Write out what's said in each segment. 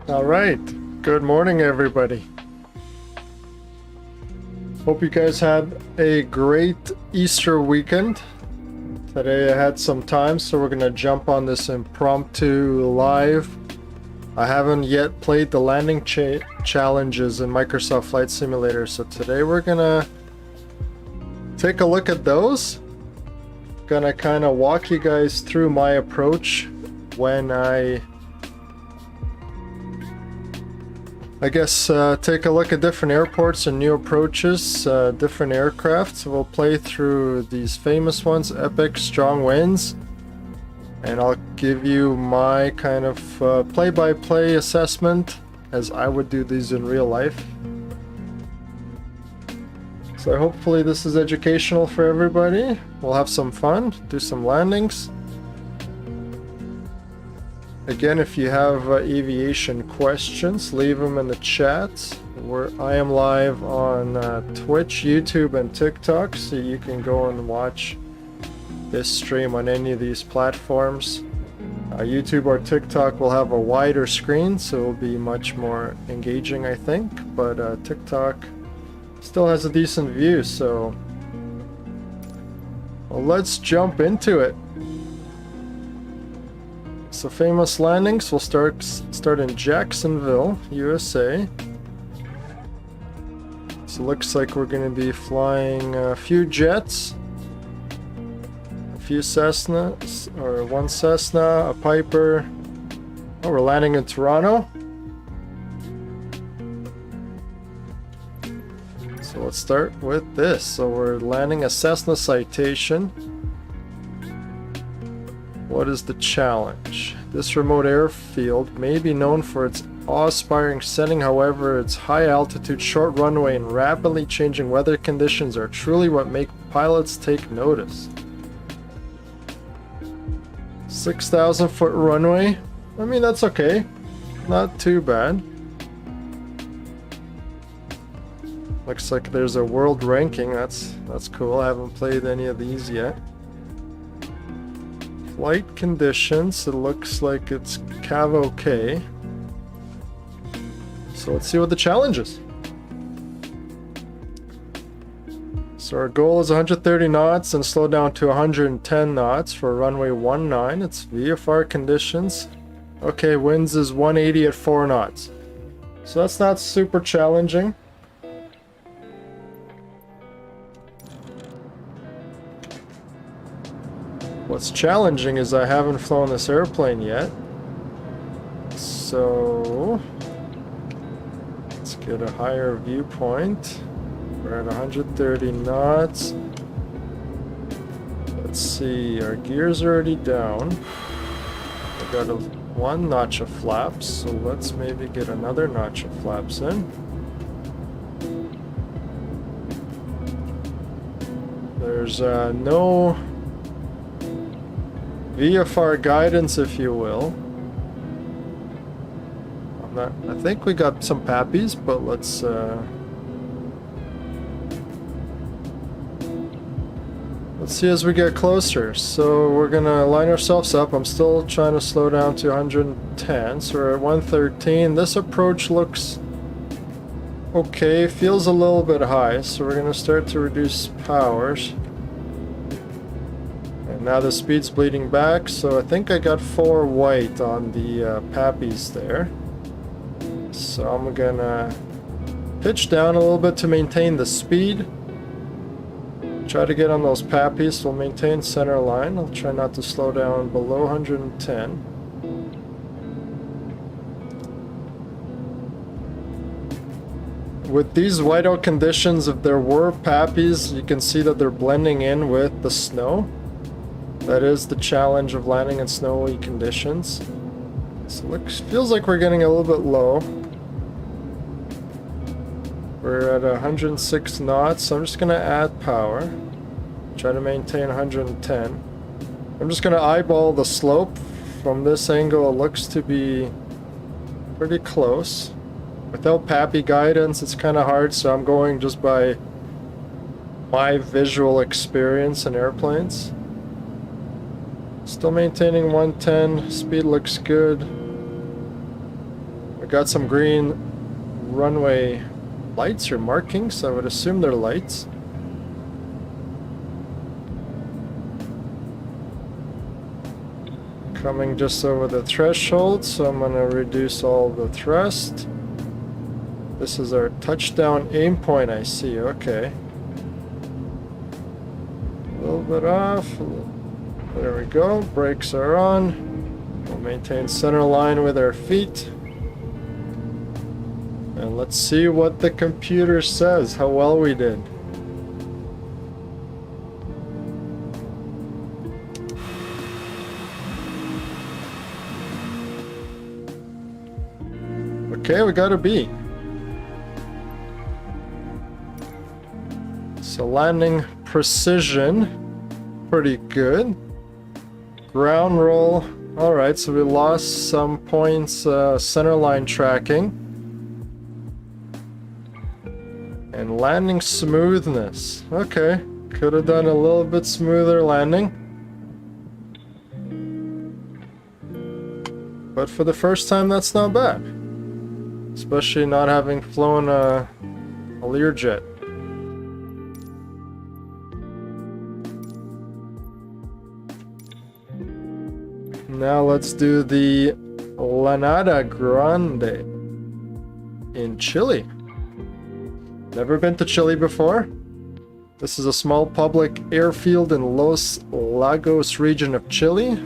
All right. Good morning, everybody. Hope you guys had a great Easter weekend. Today I had some time, so we're going to jump on this impromptu live. I haven't yet played the landing challenges in Microsoft Flight Simulator, so today we're going to take a look at those. Gonna kind of walk you guys through my approach when I guess take a look at different airports and new approaches, different aircraft. So we'll play through these famous ones, epic, strong winds, and I'll give you my kind of play-by-play assessment as I would do these in real life. So hopefully this is educational for everybody. We'll have some fun, do some landings. Again, if you have aviation questions, leave them in the chat. I am live on Twitch, YouTube, and TikTok, so you can go and watch this stream on any of these platforms. YouTube or TikTok will have a wider screen, so it will be much more engaging, I think, but TikTok still has a decent view, so well, let's jump into it. So famous landings, we'll start in Jacksonville, USA. So looks like we're going to be flying a few jets, a few Cessnas, or one Cessna, a Piper. Oh, we're landing in Toronto. So let's start with this. So we're landing a Cessna Citation. What is the challenge? This remote airfield may be known for its awe-inspiring setting, however, its high altitude, short runway, and rapidly changing weather conditions are truly what make pilots take notice. 6,000 foot runway. I mean, that's okay. Not too bad. Looks like there's a world ranking. That's cool. I haven't played any of these yet. Flight conditions, it looks like it's cav okay. So let's see what the challenge is. So our goal is 130 knots and slow down to 110 knots for runway 19. It's VFR conditions. Okay, winds is 180 at 4 knots. So that's not super challenging. What's challenging is I haven't flown this airplane yet. So let's get a higher viewpoint. We're at 130 knots. Let's see, our gears are already down. We got one notch of flaps, so let's maybe get another notch of flaps in. There's no VFR guidance, if you will. I think we got some pappies, but let's see as we get closer. So we're gonna line ourselves up. I'm still trying to slow down to 110, so we're at 113. This approach looks okay, feels a little bit high, so we're gonna start to reduce powers. Now the speed's bleeding back, so I think I got 4 white on the pappies there. So I'm gonna pitch down a little bit to maintain the speed. Try to get on those pappies, so we'll maintain center line. I'll try not to slow down below 110. With these whiteout conditions, if there were pappies, you can see that they're blending in with the snow. That is the challenge of landing in snowy conditions. So feels like we're getting a little bit low. We're at 106 knots, so I'm just going to add power. Try to maintain 110. I'm just going to eyeball the slope. From this angle, it looks to be pretty close. Without PAPI guidance, it's kind of hard, so I'm going just by my visual experience in airplanes. Still maintaining 110, speed looks good. We got some green runway lights or markings, so I would assume they're lights. Coming just over the threshold, so I'm going to reduce all the thrust. This is our touchdown aim point, I see. Okay. A little bit off. There we go. Brakes are on. We'll maintain center line with our feet. And let's see what the computer says, how well we did. Okay, we got a B. So landing precision, pretty good. Ground roll, alright, so we lost some points, center line tracking. And landing smoothness, okay. Could have done a little bit smoother landing. But for the first time, that's not bad. Especially not having flown a Learjet. Now let's do the Lanada Grande in Chile. Never been to Chile before. This is a small public airfield in Los Lagos region of Chile.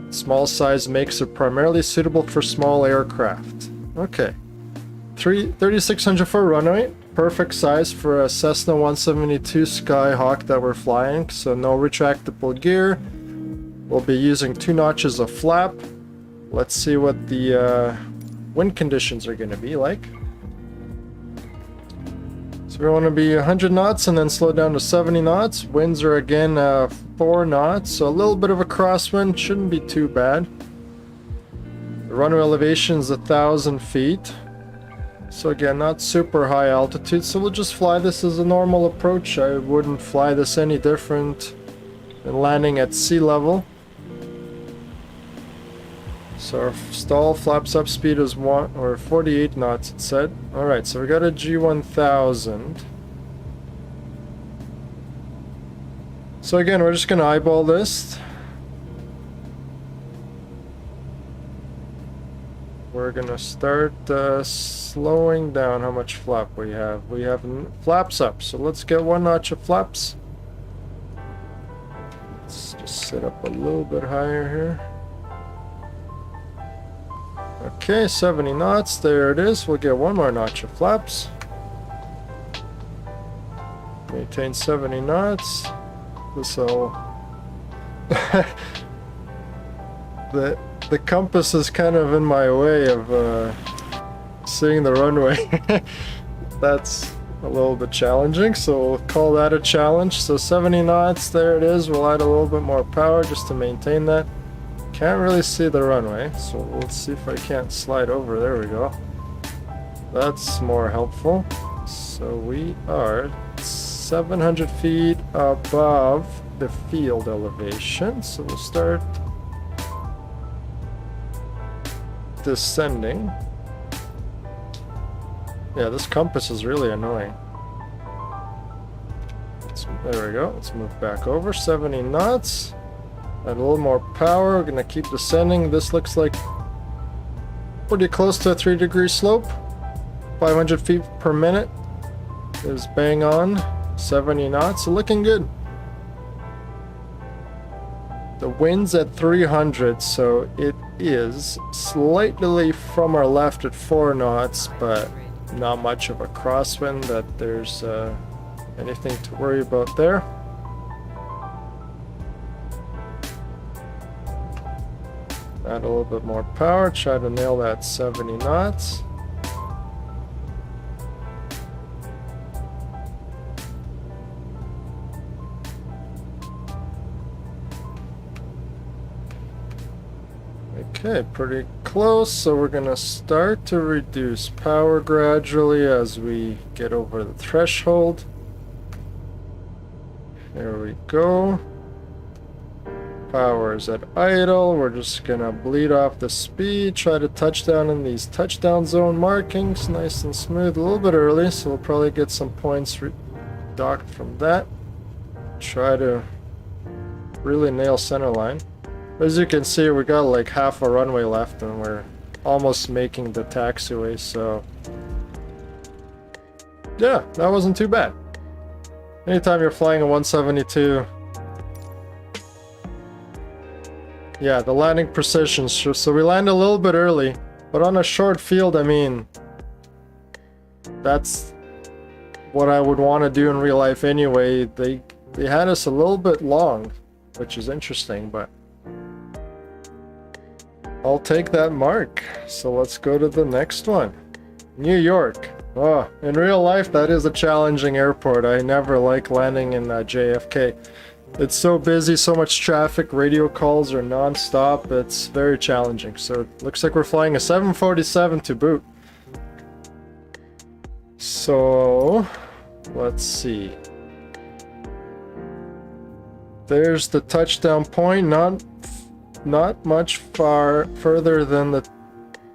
Small size makes it primarily suitable for small aircraft. Okay, 3,600 foot runway, perfect size for a Cessna 172 Skyhawk that we're flying, so no retractable gear. We'll be using 2 notches of flap. Let's see what the wind conditions are going to be like. So we want to be 100 knots and then slow down to 70 knots. Winds are again 4 knots, so a little bit of a crosswind, shouldn't be too bad. The runway elevation is 1,000 feet. So again, not super high altitude, so we'll just fly this as a normal approach. I wouldn't fly this any different than landing at sea level. So our stall flaps up speed is 48 knots, it said. Alright, so we got a G1000. So again, we're just going to eyeball this. We're going to start slowing down how much flap we have. We have flaps up, so let's get 1 notch of flaps. Let's just sit up a little bit higher here. Okay, 70 knots, there it is. We'll get 1 more notch of flaps. Maintain 70 knots. This'll... The compass is kind of in my way of seeing the runway. That's a little bit challenging, so we'll call that a challenge. So 70 knots, there it is. We'll add a little bit more power just to maintain that. Can't really see the runway, so we'll see if I can't slide over. There we go. That's more helpful. So we are 700 feet above the field elevation, so we'll start descending. Yeah, this compass is really annoying. There we go. Let's move back over. 70 knots. Add a little more power. We're going to keep descending. This looks like pretty close to a 3-degree slope. 500 feet per minute is bang on. 70 knots. So looking good. The wind's at 300, so it is slightly from our left at 4 knots, but not much of a crosswind that there's anything to worry about there. Add a little bit more power, try to nail that 70 knots. Okay, pretty close, so we're going to start to reduce power gradually as we get over the threshold. There we go. Power is at idle. We're just gonna bleed off the speed, try to touch down in these touchdown zone markings, nice and smooth. A little bit early, so we'll probably get some points docked from that. Try to really nail center line. As you can see, we got like half a runway left and we're almost making the taxiway, so yeah, that wasn't too bad. Anytime you're flying a 172, yeah, the landing precision, so we land a little bit early, but on a short field, I mean, that's what I would want to do in real life anyway. They had us a little bit long, which is interesting, but I'll take that mark. So let's go to the next one. New York. Oh, in real life, that is a challenging airport. I never like landing in JFK. It's so busy, so much traffic, radio calls are non-stop. It's very challenging. So it looks like we're flying a 747 to boot. So let's see. There's the touchdown point, not much further than the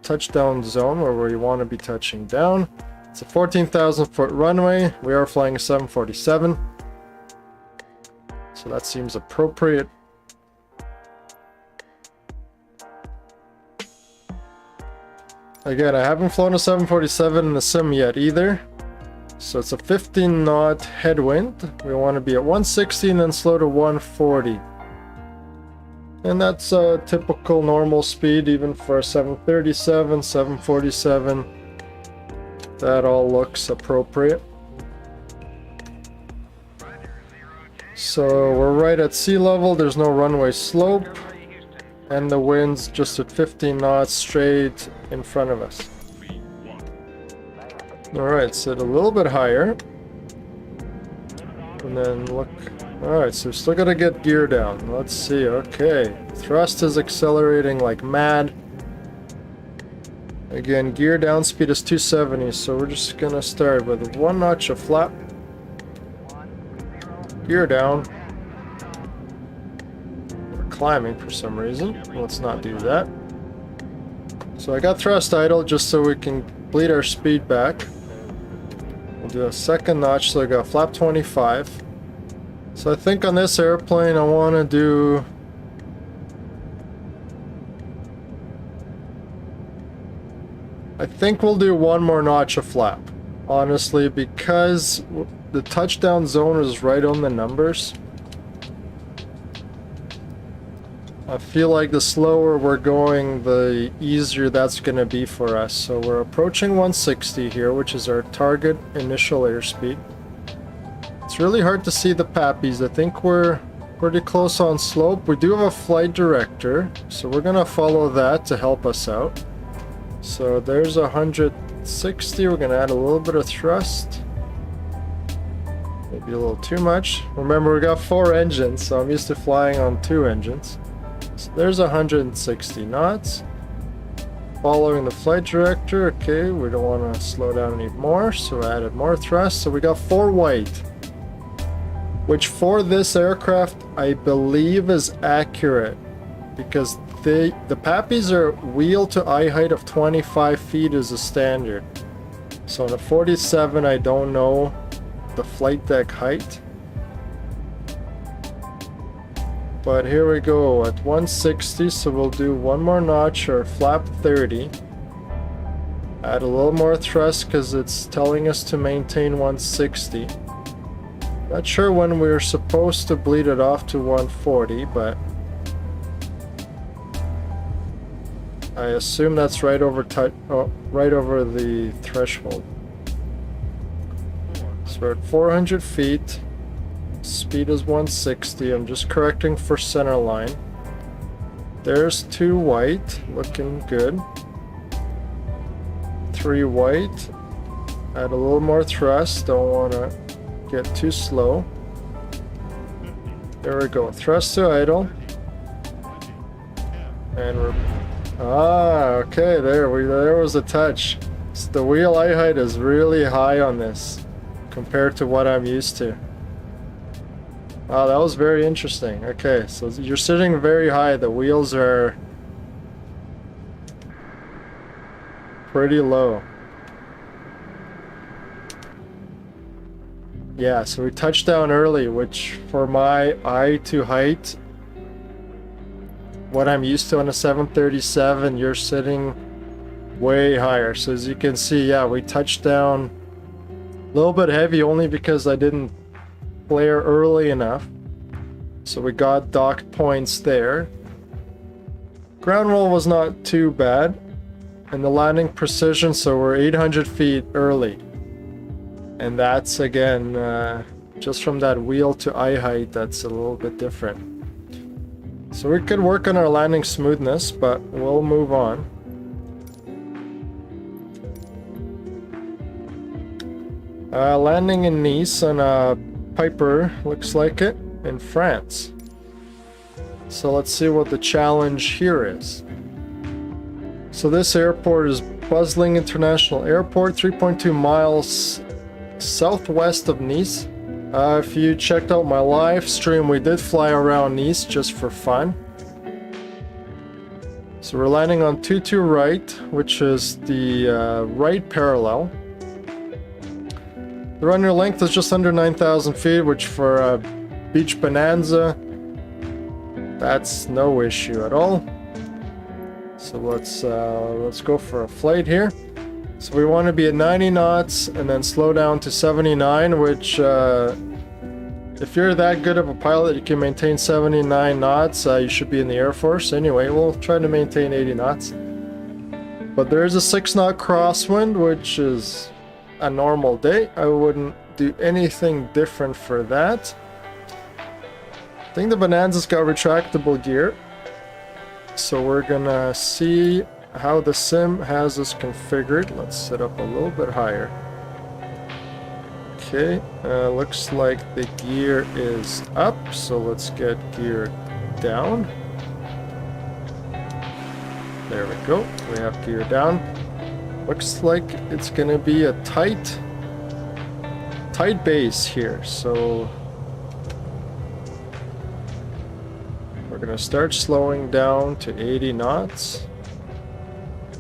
touchdown zone where we want to be touching down. It's a 14,000 foot runway. We are flying a 747. So that seems appropriate. Again, I haven't flown a 747 in the sim yet either. So it's a 15 knot headwind. We want to be at 160 and then slow to 140. And that's a typical normal speed even for a 737, 747. That all looks appropriate. So we're right at sea level, there's no runway slope, and the wind's just at 15 knots straight in front of us. Alright, sit a little bit higher. And then look. Alright, so we're still gotta get gear down. Let's see, okay. Thrust is accelerating like mad. Again, gear down speed is 270, so we're just gonna start with 1 notch of flap. Gear down. We're climbing for some reason. Let's not do that. So I got thrust idle just so we can bleed our speed back. We'll do a second notch, so I got flap 25. So I think on this airplane I want to do... I think we'll do 1 more notch of flap. Honestly, because the touchdown zone is right on the numbers. I feel like the slower we're going, the easier that's going to be for us. So we're approaching 160 here, which is our target initial airspeed. It's really hard to see the pappies. I think we're pretty close on slope. We do have a flight director, so we're going to follow that to help us out. So there's 160. We're going to add a little bit of thrust. Maybe a little too much. Remember, we got 4 engines, so I'm used to flying on 2 engines. So there's 160 knots. Following the flight director. Okay, we don't want to slow down anymore, so I added more thrust. So we got 4 white, which for this aircraft I believe is accurate, because the pappies are wheel to eye height of 25 feet is a standard. So on a 47 I don't know the flight deck height, but here we go at 160. So we'll do 1 more notch or flap 30, add a little more thrust because it's telling us to maintain 160. Not sure when we're supposed to bleed it off to 140, but I assume that's right over right over the threshold. So we're at 400 feet. Speed is 160. I'm just correcting for center line. There's 2 white, looking good. 3 white. Add a little more thrust. Don't want to get too slow. There we go. Thrust to idle. And we're... Ah, okay, there was a touch. So the wheel eye height is really high on this compared to what I'm used to. Oh, that was very interesting. Okay, so you're sitting very high. The wheels are pretty low. Yeah, so we touched down early, which for my eye to height, what I'm used to on a 737, you're sitting way higher. So as you can see, yeah, we touched down a little bit heavy only because I didn't flare early enough. So we got docked points there. Ground roll was not too bad. And the landing precision, so we're 800 feet early. And that's, again, just from that wheel to eye height, that's a little bit different. So we could work on our landing smoothness, but we'll move on. Landing in Nice on a Piper, looks like it, in France. So let's see what the challenge here is. So this airport is Bustling International Airport, 3.2 miles southwest of Nice. If you checked out my live stream, we did fly around Nice just for fun. So we're landing on 22 right, which is the right parallel. The runway length is just under 9,000 feet, which for a beach bonanza, that's no issue at all. So let's go for a flight here. So we want to be at 90 knots and then slow down to 79, which if you're that good of a pilot, you can maintain 79 knots. You should be in the Air Force. Anyway, we'll try to maintain 80 knots. But there is a 6-knot crosswind, which is a normal day. I wouldn't do anything different for that. I think the Bonanza's got retractable gear. So we're gonna see how the sim has this configured. Let's set up a little bit higher. Okay, looks like the gear is up, so let's get gear down. There we go, we have gear down. Looks like it's gonna be a tight base here, so we're gonna start slowing down to 80 knots.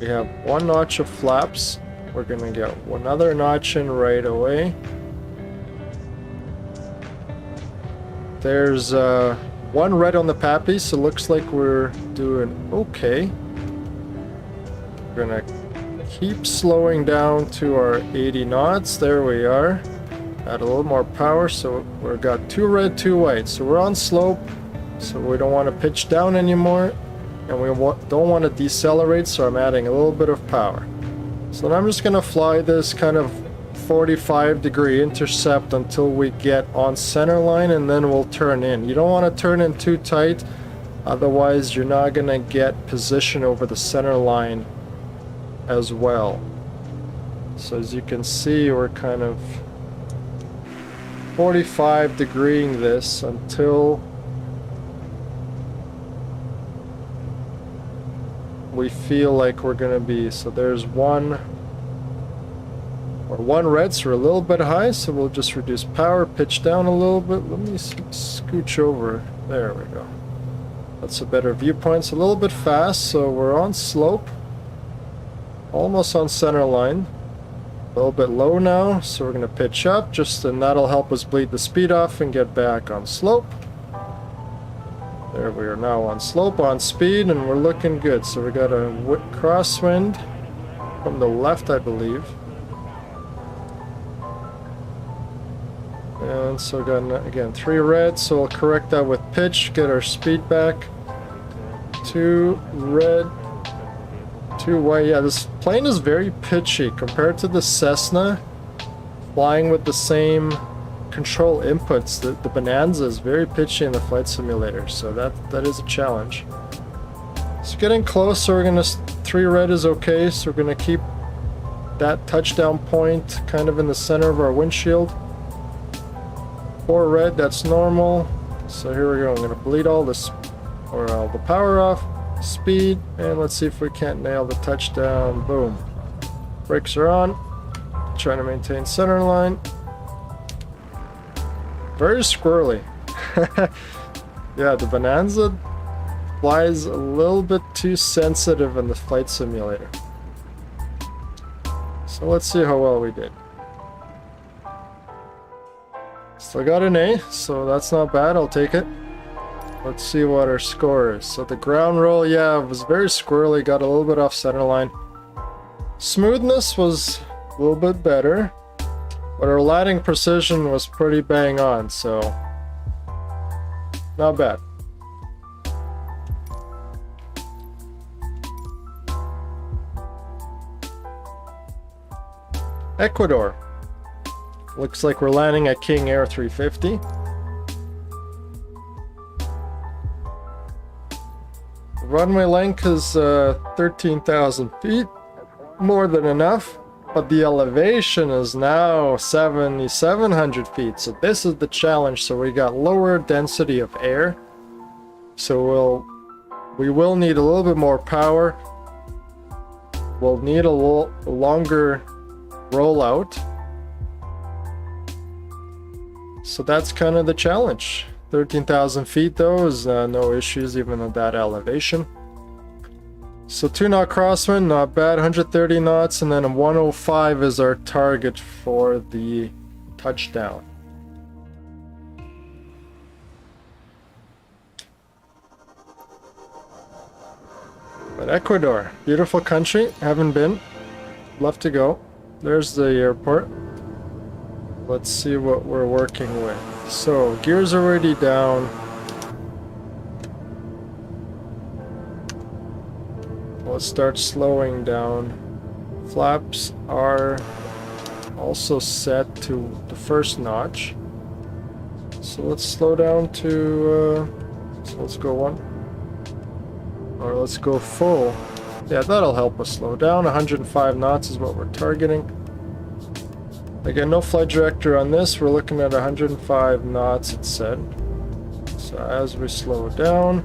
We have 1 notch of flaps. We're gonna get another notch in right away. There's 1 red on the PAPI, so it looks like we're doing okay. We're gonna keep slowing down to our 80 knots. There we are. Add a little more power, so we've got 2 red, 2 white. So we're on slope, so we don't want to pitch down anymore. And we don't want to decelerate, so I'm adding a little bit of power. So then I'm just going to fly this kind of 45-degree intercept until we get on center line, and then we'll turn in. You don't want to turn in too tight, otherwise you're not going to get position over the center line as well. So as you can see, we're kind of 45-degreeing this until we feel like we're gonna be. So there's 1 red, so we're a little bit high, so we'll just reduce power, pitch down a little bit. Let me scooch over. There we go. That's a better viewpoint. It's a little bit fast, so we're on slope, almost on center line. A little bit low now, so we're gonna pitch up, and that'll help us bleed the speed off and get back on slope. There we are now on slope, on speed, and we're looking good. So we got a crosswind from the left, I believe. And so got, again, 3 red, so we'll correct that with pitch, get our speed back. 2 red, 2 white. Yeah, this plane is very pitchy compared to the Cessna. Flying with the same control inputs, the Bonanza is very pitchy in the flight simulator, so that is a challenge. So getting close, so we're gonna 3 red is okay, so we're gonna keep that touchdown point kind of in the center of our windshield. 4 red, that's normal. So here we go. I'm gonna bleed all this or all the power off, speed, and let's see if we can't nail the touchdown. Boom. Brakes are on. Trying to maintain center line. Very squirrely. Yeah, the Bonanza flies a little bit too sensitive in the flight simulator. So let's see how well we did. Still got an A, so that's not bad, I'll take it. Let's see what our score is. So the ground roll, yeah, was very squirrely, got a little bit off center line. Smoothness was a little bit better, but our landing precision was pretty bang on, so not bad. Ecuador. Looks like we're landing at King Air 350. The runway length is 13,000 feet, more than enough, but the elevation is now 7,700 feet. So this is the challenge. So we got lower density of air. So we will need a little bit more power. We'll need a longer rollout. So that's kind of the challenge. 13,000 feet though is no issues even at that elevation. So 2-knot crosswind, not bad, 130 knots, and then a 105 is our target for the touchdown. But Ecuador, beautiful country, haven't been, love to go. There's the airport. Let's see what we're working with. So gears already down. Let's start slowing down. Flaps are also set to the first notch. So let's slow down to, so let's go 1. Or let's go full. Yeah, that'll help us slow down. 105 knots is what we're targeting. Again, no flight director on this. We're looking at 105 knots, it said. So as we slow down,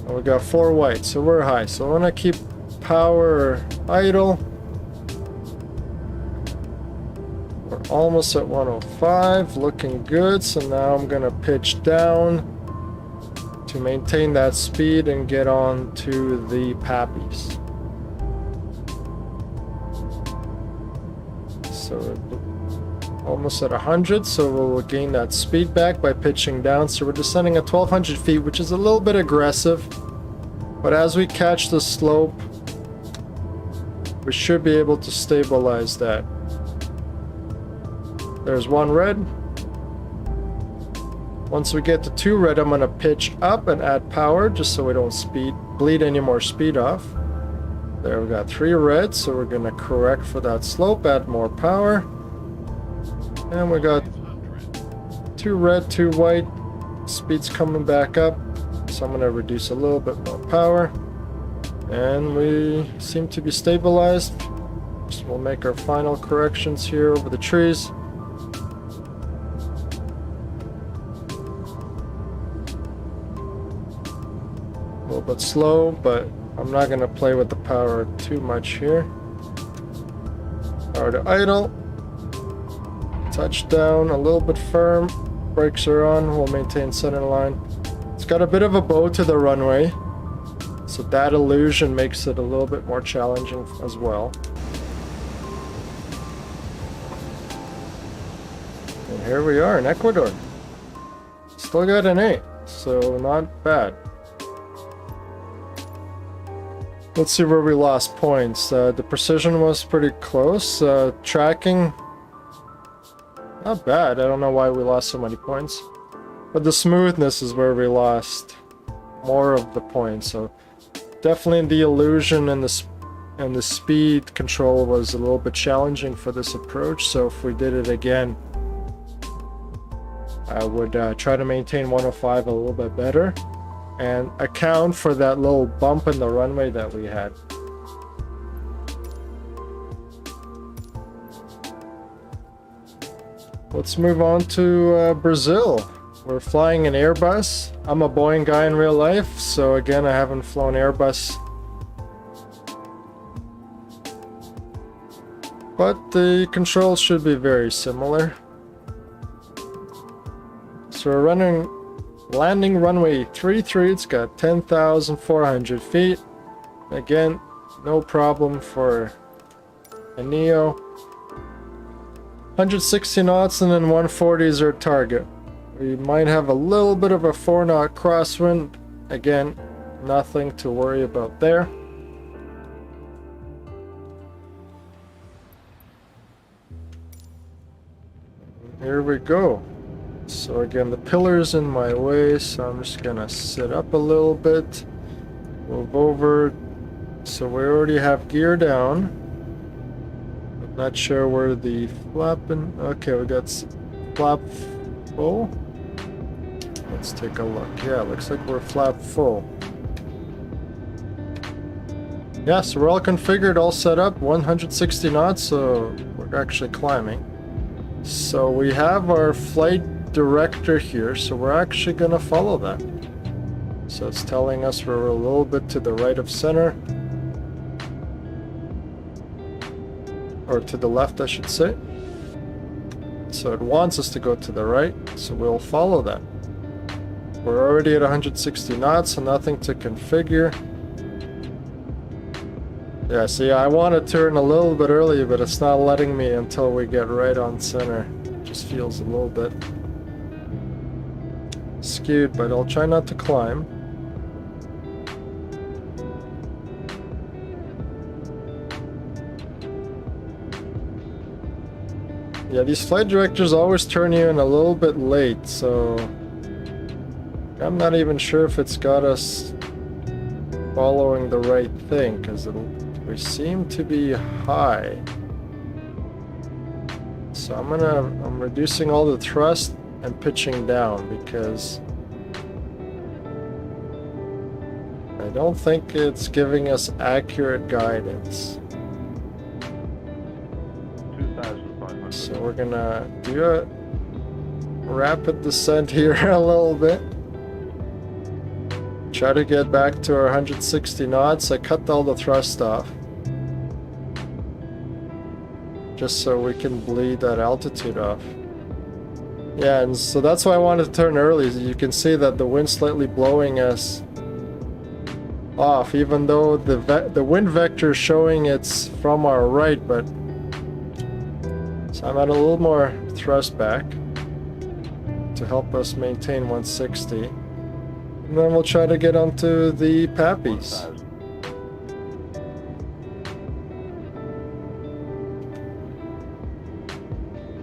and we got 4 white, so we're high. So I want to keep power idle. We're almost at 105, looking good. So now I'm gonna pitch down to maintain that speed and get on to the pappies. So almost at 100, so we'll gain that speed back by pitching down. So we're descending at 1,200 feet, which is a little bit aggressive. But as we catch the slope, we should be able to stabilize that. There's 1 red. Once we get to 2 red, I'm going to pitch up and add power just so we don't bleed any more speed off. There, we got 3 red, so we're going to correct for that slope, add more power. And we got 2 red, 2 white. Speed's coming back up, so I'm going to reduce a little bit more power. And we seem to be stabilized. So we'll make our final corrections here over the trees. A little bit slow, but I'm not going to play with the power too much here. Power to idle. Touchdown, a little bit firm. Brakes are on, we'll maintain center line. It's got a bit of a bow to the runway, so that illusion makes it a little bit more challenging as well. And here we are in Ecuador. Still got an 8, so not bad. Let's see where we lost points. The precision was pretty close. Tracking, not bad. I don't know why we lost so many points. But the smoothness is where we lost more of the points. So definitely the illusion and the speed control was a little bit challenging for this approach. So if we did it again, I would try to maintain 105 a little bit better and account for that little bump in the runway that we had. Let's move on to Brazil. We're flying an Airbus. I'm a Boeing guy in real life, so again, I haven't flown Airbus. But the controls should be very similar. so we're running landing runway 33. It's got 10,400 feet. Again, no problem for a Neo. 160 knots and then 140 is our target. We might have a little bit of a 4-knot crosswind. Again, nothing to worry about there. Here we go. So again, the pillar's in my way, so I'm just gonna sit up a little bit, move over. So we already have gear down. I'm not sure where the flapping. Okay, we got flap full. Let's take a look. Yeah, looks like we're flap full. Yeah, so we're all configured, all set up, 160 knots, so we're actually climbing. So we have our flight director here, so we're actually gonna follow that. So it's telling us we're a little bit to the right of center, or to the left I should say. So it wants us to go to the right, so we'll follow that. We're already at 160 knots, so nothing to configure. Yeah, see, I want to turn a little bit early, but it's not letting me until we get right on center. Just feels a little bit skewed, but I'll try not to climb. Yeah, these flight directors always turn you in a little bit late, so I'm not even sure if it's got us following the right thing, because we seem to be high. So I'm reducing all the thrust and pitching down, because I don't think it's giving us accurate guidance. So we're gonna do a rapid descent here a little bit. Try to get back to our 160 knots. I cut all the thrust off, just so we can bleed that altitude off. Yeah, and so that's why I wanted to turn early. You can see that the wind's slightly blowing us off, even though the wind vector is showing it's from our right, but so I'm at a little more thrust back to help us maintain 160. And then we'll try to get onto the Pappies.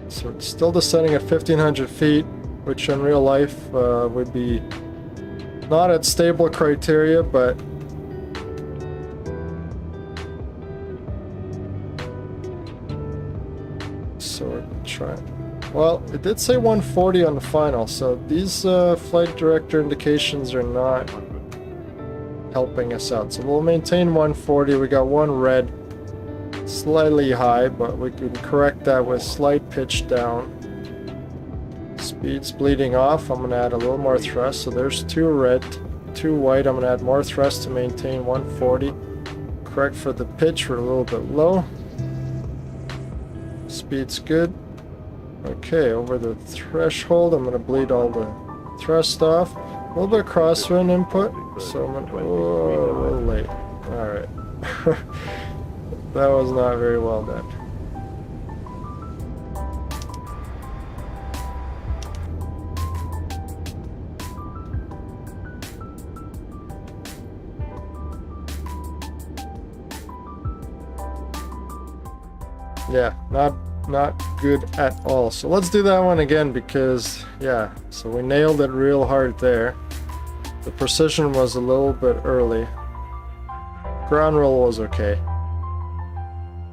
So it's still descending at 1,500 feet, which in real life would be not at stable criteria, but so we're trying. Well, it did say 140 on the final, so these flight director indications are not helping us out. So we'll maintain 140. We got one red, slightly high, but we can correct that with slight pitch down. Speed's bleeding off. I'm going to add a little more thrust. So there's 2 red, 2 white. I'm going to add more thrust to maintain 140. Correct for the pitch. We're a little bit low. Speed's good. Okay, over the threshold, I'm going to bleed all the thrust off. A little bit of crosswind input, so I'm going to... Whoa, a little late. Alright. That was not very well done. Yeah, not good at all. So let's do that one again, because yeah, so we nailed it real hard there. The precision was a little bit early. Ground roll was okay.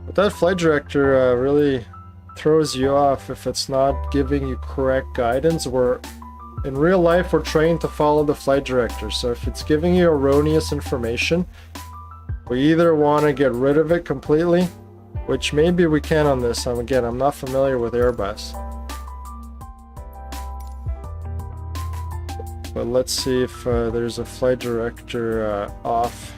But that flight director really throws you off if it's not giving you correct guidance. In real life, we're trained to follow the flight director. So if it's giving you erroneous information, we either want to get rid of it completely, which maybe we can on this. Again, I'm not familiar with Airbus. But let's see if there's a flight director off.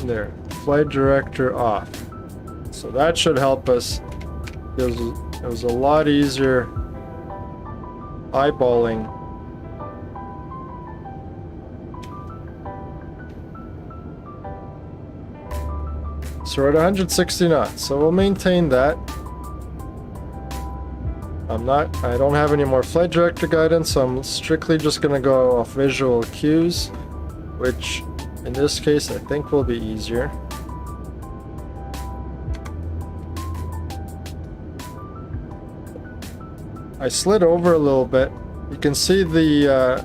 There, flight director off. So that should help us. It was a lot easier eyeballing. So we're at 160 knots, so we'll maintain that. I don't have any more flight director guidance, so I'm strictly just gonna go off visual cues, which in this case I think will be easier. I slid over a little bit. You can see the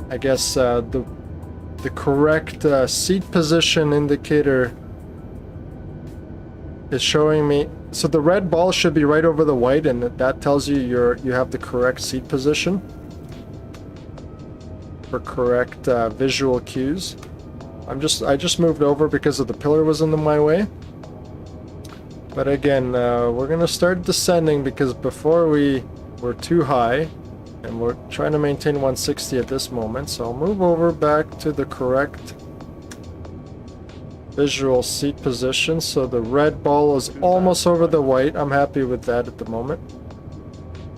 I guess the correct seat position indicator is showing me. So the red ball should be right over the white, and that tells you you have the correct seat position for correct visual cues. I just moved over because of the pillar was in my way. But again, we're gonna start descending because before we were too high, and we're trying to maintain 160 at this moment. So I'll move over back to the correct visual seat position. So the red ball is almost over the white. I'm happy with that at the moment.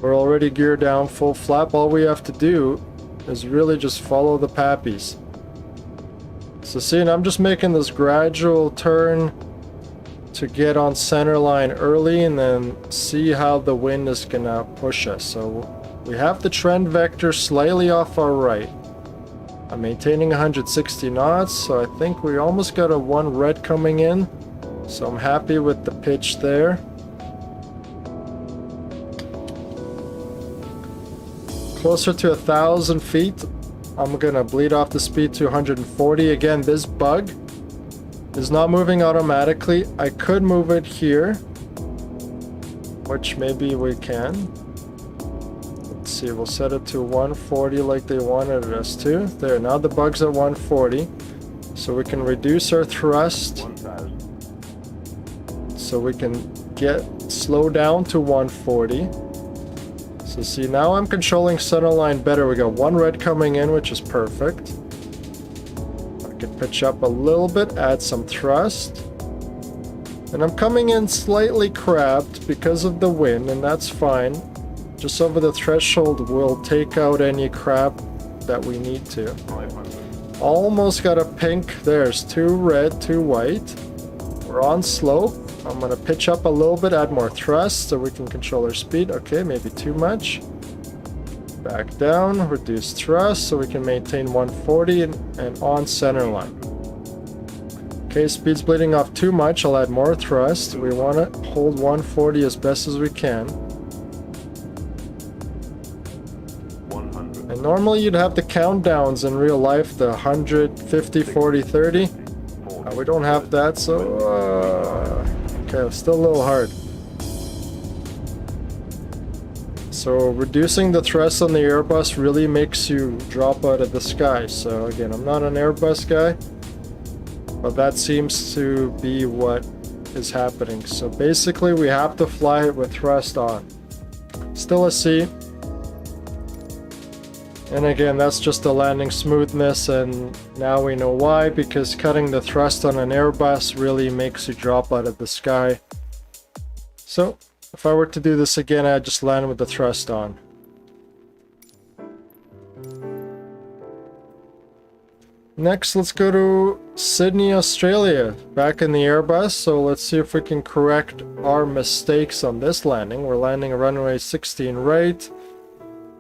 We're already geared down full flap. All we have to do is really just follow the pappies. So see, and I'm just making this gradual turn to get on center line early and then see how the wind is gonna push us. So we have the trend vector slightly off our right. I'm maintaining 160 knots, so I think we almost got a 1 red coming in. So I'm happy with the pitch there. Closer to 1,000 feet, I'm gonna bleed off the speed to 140. Again, this bug is not moving automatically. I could move it here, which maybe we can. Let's see, we'll set it to 140 like they wanted us to. There, now the bug's at 140. So we can reduce our thrust. 1,000. So we can slow down to 140. So see, now I'm controlling center line better. We got 1 red coming in, which is perfect. I can pitch up a little bit, add some thrust. And I'm coming in slightly crabbed because of the wind, and that's fine. Just over the threshold, we'll take out any crab that we need to. 500. Almost got a pink. There's 2 red, 2 white. We're on slope. I'm gonna pitch up a little bit, add more thrust so we can control our speed. Okay, maybe too much. Back down, reduce thrust so we can maintain 140 and on center line. Okay, speed's bleeding off too much. I'll add more thrust. We want to hold 140 as best as we can. 100. And normally you'd have the countdowns in real life, the 100, 50, 40, 30. We don't have that, so okay, still a little hard. So reducing the thrust on the Airbus really makes you drop out of the sky. So again, I'm not an Airbus guy, but that seems to be what is happening. So basically we have to fly it with thrust on. Still a C. And again, that's just the landing smoothness, and now we know why, because cutting the thrust on an Airbus really makes you drop out of the sky. So if I were to do this again, I'd just land with the thrust on. Next, let's go to Sydney, Australia, back in the Airbus. So let's see if we can correct our mistakes on this landing. We're landing a runway 16 right.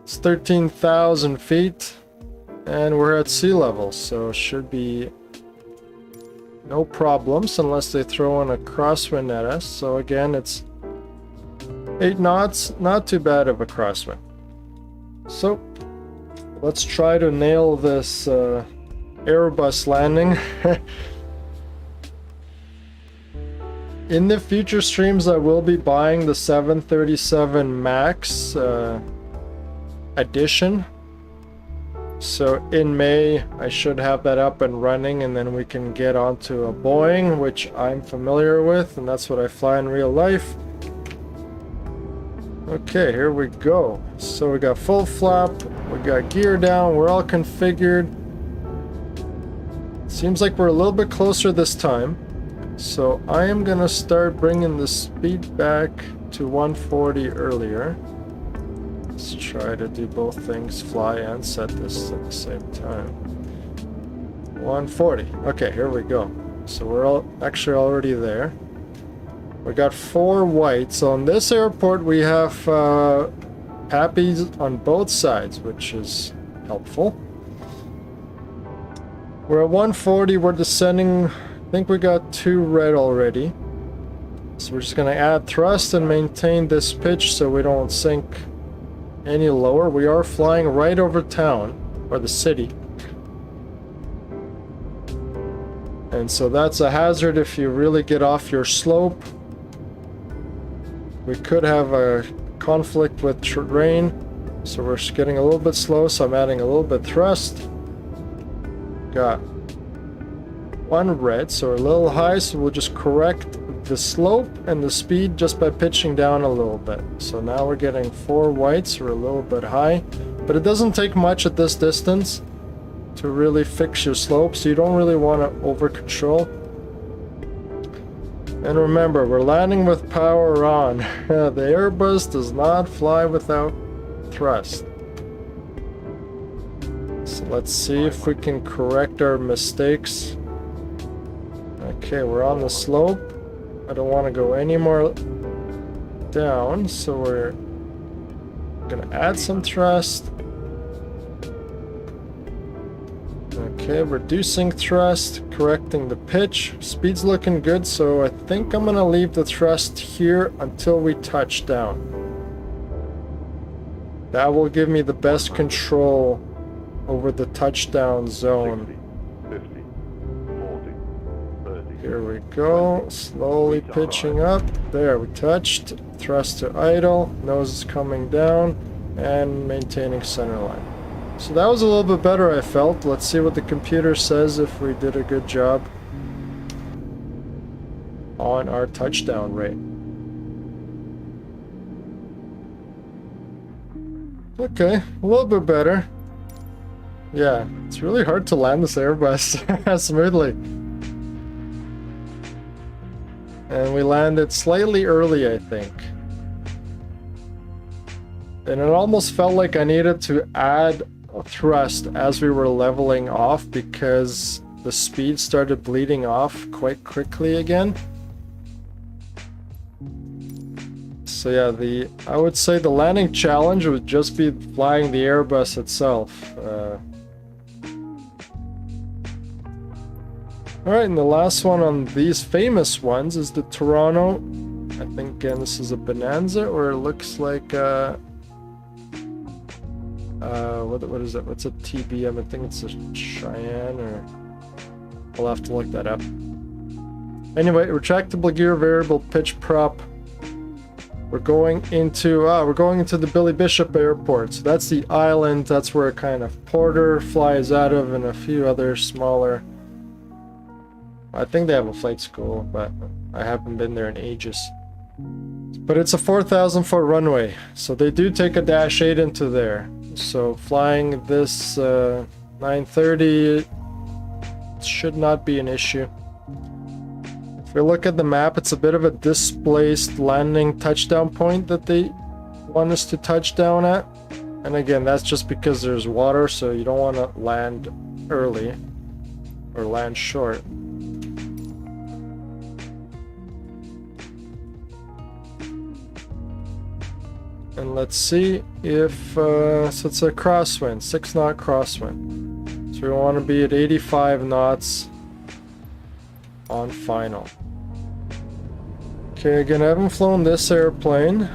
It's 13,000 feet, and we're at sea level, so should be no problems unless they throw in a crosswind at us. So again, it's 8 knots, not too bad of a crosswind. So let's try to nail this Airbus landing. In the future streams, I will be buying the 737 MAX edition. So in May, I should have that up and running, and then we can get onto a Boeing, which I'm familiar with, and that's what I fly in real life. Okay, here we go. So we got full flap, we got gear down, we're all configured. Seems like we're a little bit closer this time. So I am gonna start bringing the speed back to 140 earlier. Let's try to do both things, fly and set this at the same time. 140. Okay, here we go. So we're actually already there. We got 4 whites. On this airport we have pappies on both sides, which is helpful. We're at 140, we're descending. I think we got 2 red already. So we're just gonna add thrust and maintain this pitch so we don't sink any lower. We are flying right over town, or the city. And so that's a hazard if you really get off your slope. We could have a conflict with terrain, so we're just getting a little bit slow, so I'm adding a little bit thrust. Got 1 red, so we're a little high, so we'll just correct the slope and the speed just by pitching down a little bit. So now we're getting 4 whites, we're a little bit high, but it doesn't take much at this distance to really fix your slope, so you don't really want to over control. And remember, we're landing with power on. The Airbus does not fly without thrust. So let's see if we can correct our mistakes. Okay, we're on the slope. I don't want to go any more down, so we're gonna add some thrust. Okay, reducing thrust, correcting the pitch. Speed's looking good, so I think I'm gonna leave the thrust here until we touch down. That will give me the best control over the touchdown zone. 60, 50, 40, 30. Here we go, slowly pitching up. There, we touched. Thrust to idle, nose is coming down, and maintaining center line. So that was a little bit better, I felt. Let's see what the computer says if we did a good job on our touchdown rate. Okay, a little bit better. Yeah, it's really hard to land this Airbus smoothly. And we landed slightly early, I think. And it almost felt like I needed to add thrust as we were leveling off because the speed started bleeding off quite quickly again. So yeah, I would say the landing challenge would just be flying the Airbus itself. Alright, and the last one on these famous ones is the Toronto. I think again this is a Bonanza, or it looks like what is it? What's a TBM? I think it's a Cheyenne, or I'll have to look that up. Anyway, retractable gear, variable pitch prop. We're going into the Billy Bishop Airport. So that's the island. That's where kind of Porter flies out of, and a few other smaller. I think they have a flight school, but I haven't been there in ages. But it's a 4,000-foot runway, so they do take a Dash 8 into there. So flying this 930 should not be an issue. If we look at the map, it's a bit of a displaced landing touchdown point that they want us to touch down at. And again, that's just because there's water, so you don't want to land early or land short. And let's see if, so it's a crosswind, 6-knot crosswind. So we want to be at 85 knots on final. Okay, again, I haven't flown this airplane,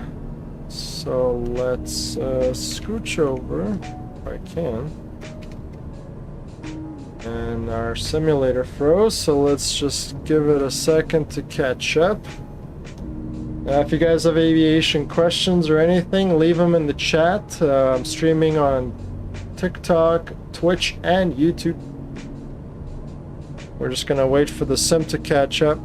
so let's scooch over if I can. And our simulator froze, so let's just give it a second to catch up. If you guys have aviation questions or anything, leave them in the chat. I'm streaming on TikTok, Twitch, and YouTube. We're just gonna wait for the sim to catch up.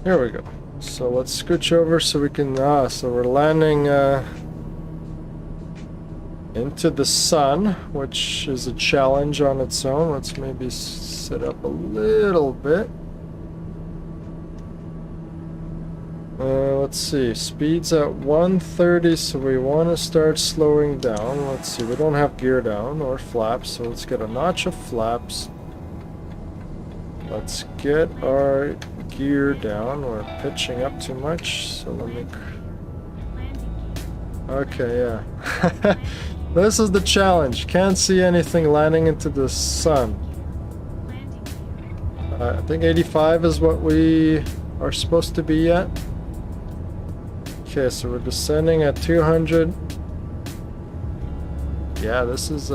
Here we go. So let's scooch over so we can, so we're landing, into the sun, which is a challenge on its own. Let's maybe set up a little bit. Let's see, speed's at 130, so we want to start slowing down. Let's see, we don't have gear down or flaps, so let's get a notch of flaps. Let's get our gear down. We're pitching up too much, so let me... Okay, yeah. This is the challenge. Can't see anything landing into the sun. I think 85 is what we are supposed to be at. Okay, so we're descending at 200. Yeah, this is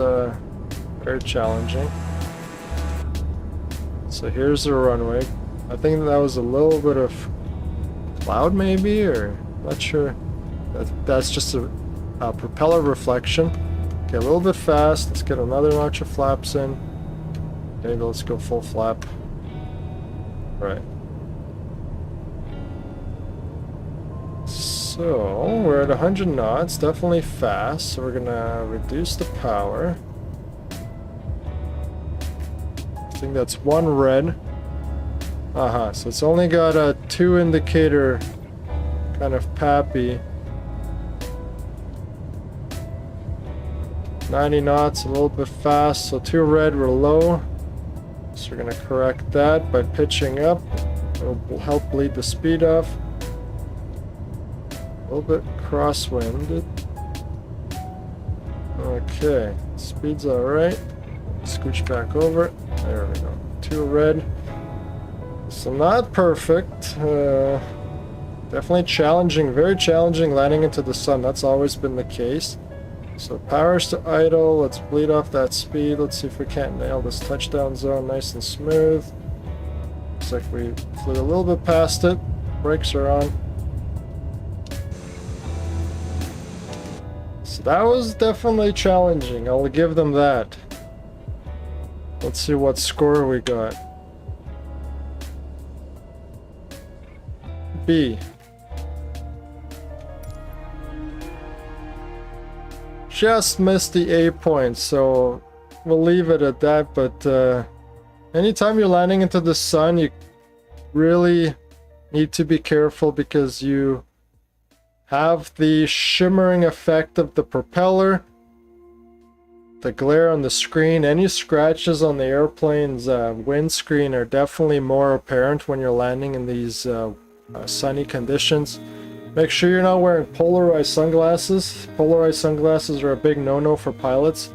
very challenging. So here's the runway. I think that was a little bit of cloud maybe, or not sure. That's just a propeller reflection. Okay, a little bit fast. Let's get another notch of flaps in. Maybe let's go full flap. Right. So we're at 100 knots, definitely fast, so we're gonna reduce the power. I think that's one red. So it's only got a 2 indicator kind of pappy. 90 knots, a little bit fast, so 2 red, we're low. So we're gonna correct that by pitching up. It'll help bleed the speed off. A little bit crosswind. Okay, speed's alright. Scooch back over. There we go. 2 red. So not perfect. Definitely challenging, very challenging landing into the sun. That's always been the case. So powers to idle. Let's bleed off that speed. Let's see if we can't nail this touchdown zone nice and smooth. Looks like we flew a little bit past it. Brakes are on. So that was definitely challenging. I'll give them that. Let's see what score we got. B. Just missed the A point, so we'll leave it at that. But anytime you're landing into the sun, you really need to be careful because you have the shimmering effect of the propeller, the glare on the screen. Any scratches on the airplane's windscreen are definitely more apparent when you're landing in these sunny conditions. Make sure you're not wearing polarized sunglasses. Polarized sunglasses are a big no-no for pilots.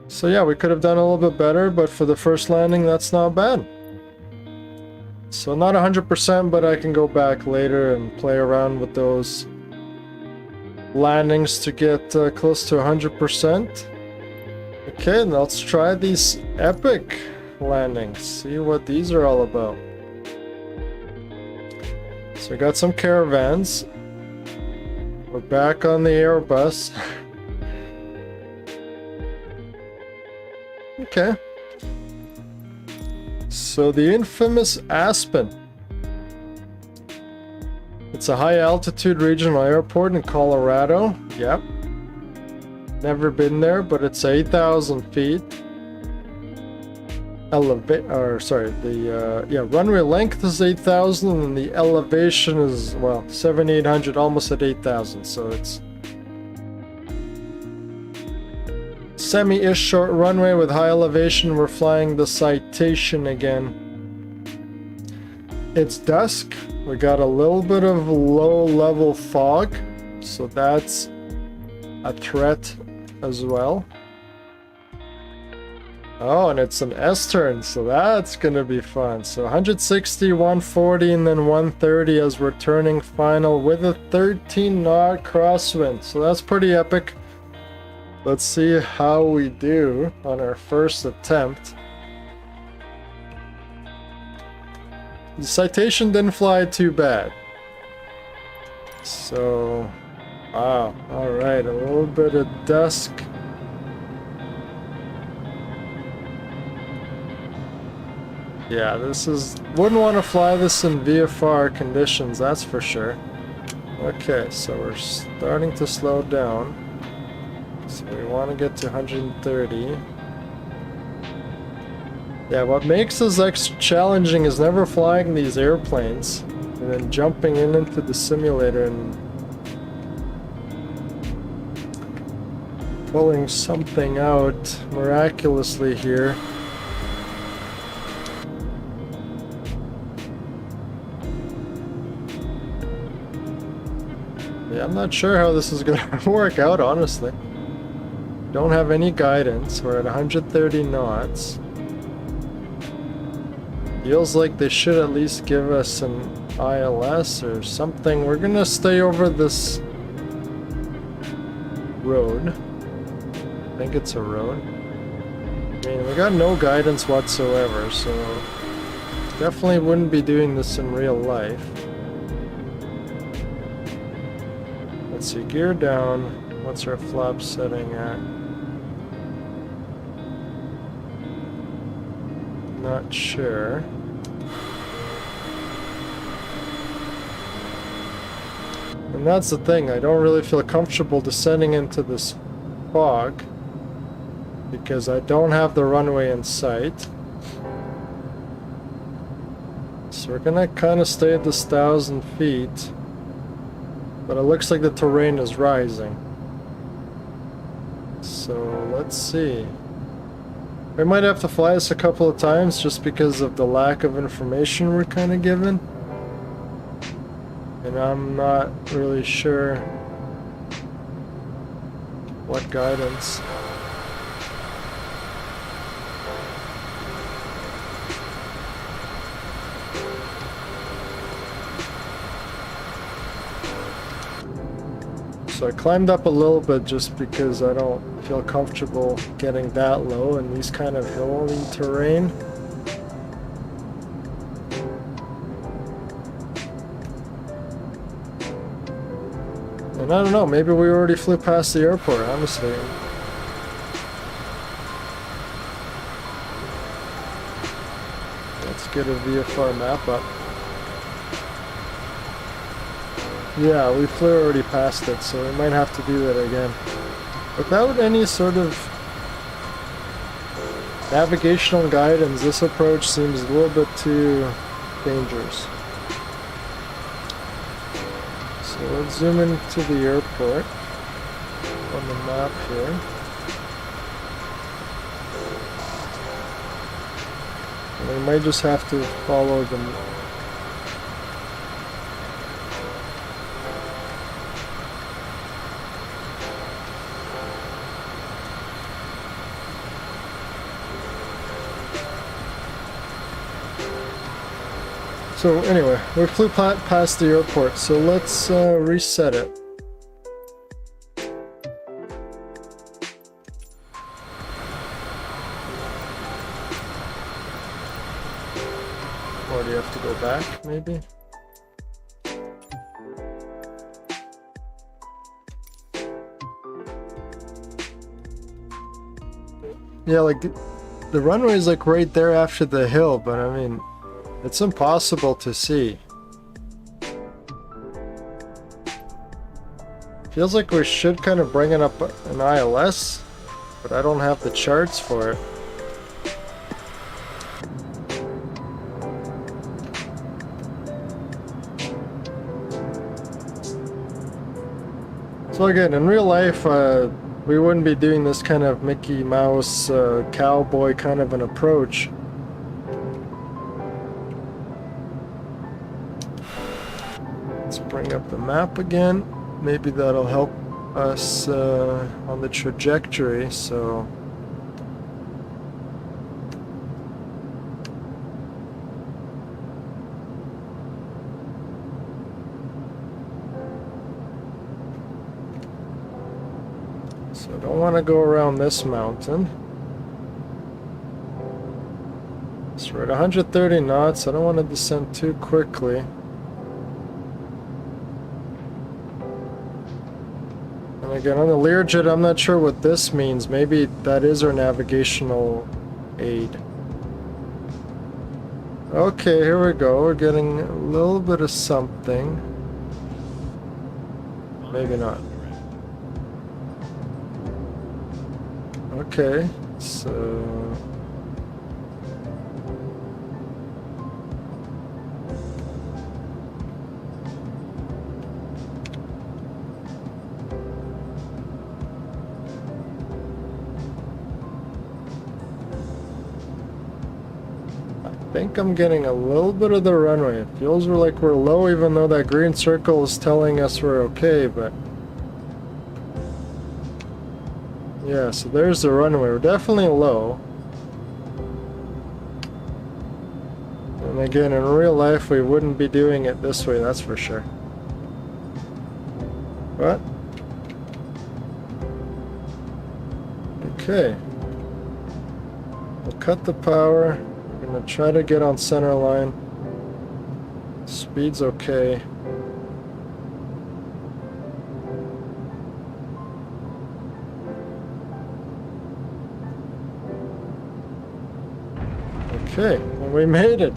So yeah, we could have done a little bit better, but for the first landing, that's not bad. So not 100%, but I can go back later and play around with those landings to get close to 100%. Okay, now let's try these epic landings. See what these are all about. So we got some caravans. We're back on the Airbus. Okay. So the infamous Aspen. It's a high altitude regional airport in Colorado. Yep. Never been there, but it's 8,000 feet. Runway length is 8,000 and the elevation is, well, 7,800, almost at 8,000. So it's semi-ish short runway with high elevation. We're flying the Citation again. It's dusk. We got a little bit of low-level fog, so that's a threat as well. Oh, and it's an S-turn, so that's gonna be fun. So 160, 140, and then 130 as we're turning final with a 13-knot crosswind. So that's pretty epic. Let's see how we do on our first attempt. The Citation didn't fly too bad. So, wow, alright, a little bit of dusk. Yeah, wouldn't want to fly this in VFR conditions, that's for sure. Okay, so we're starting to slow down. So we want to get to 130. Yeah, what makes this extra challenging is never flying these airplanes and then jumping into the simulator and pulling something out miraculously here. Yeah, I'm not sure how this is gonna work out, honestly. Don't have any guidance. We're at 130 knots. Feels like they should at least give us an ILS or something. We're gonna stay over this road. I think it's a road. I mean, we got no guidance whatsoever, so definitely wouldn't be doing this in real life. Let's see, gear down. What's our flap setting at? Not sure. And that's the thing, I don't really feel comfortable descending into this fog because I don't have the runway in sight. So we're gonna kind of stay at this 1,000 feet, but it looks like the terrain is rising. So let's see. We might have to fly this a couple of times just because of the lack of information we're kind of given. And I'm not really sure what guidance. So I climbed up a little bit just because I don't feel comfortable getting that low in these kind of hilly terrain. And I don't know, maybe we already flew past the airport, honestly. Let's get a VFR map up. Yeah, we flew already past it, so we might have to do that again. Without any sort of navigational guidance, this approach seems a little bit too dangerous. So let's zoom into the airport on the map here. And we might just have to follow them. So anyway, we flew past the airport, so let's reset it. Or do you have to go back, maybe? Yeah, like the runway is like right there after the hill, but I mean, it's impossible to see. Feels like we should kind of bring it up an ILS, but I don't have the charts for it. So again, in real life, we wouldn't be doing this kind of Mickey Mouse cowboy kind of an approach. Bring up the map again. Maybe that'll help us on the trajectory. So I don't want to go around this mountain. So we're at 130 knots. I don't want to descend too quickly. Again, on the Learjet, I'm not sure what this means. Maybe that is our navigational aid. Okay, here we go. We're getting a little bit of something. Maybe not. Okay, so... I think I'm getting a little bit of the runway. It feels like we're low even though that green circle is telling us we're okay, but... Yeah, so there's the runway. We're definitely low. And again, in real life, we wouldn't be doing it this way, that's for sure. But... Okay. We'll cut the power. We're gonna try to get on center line. Speed's okay. Okay, well, we made it.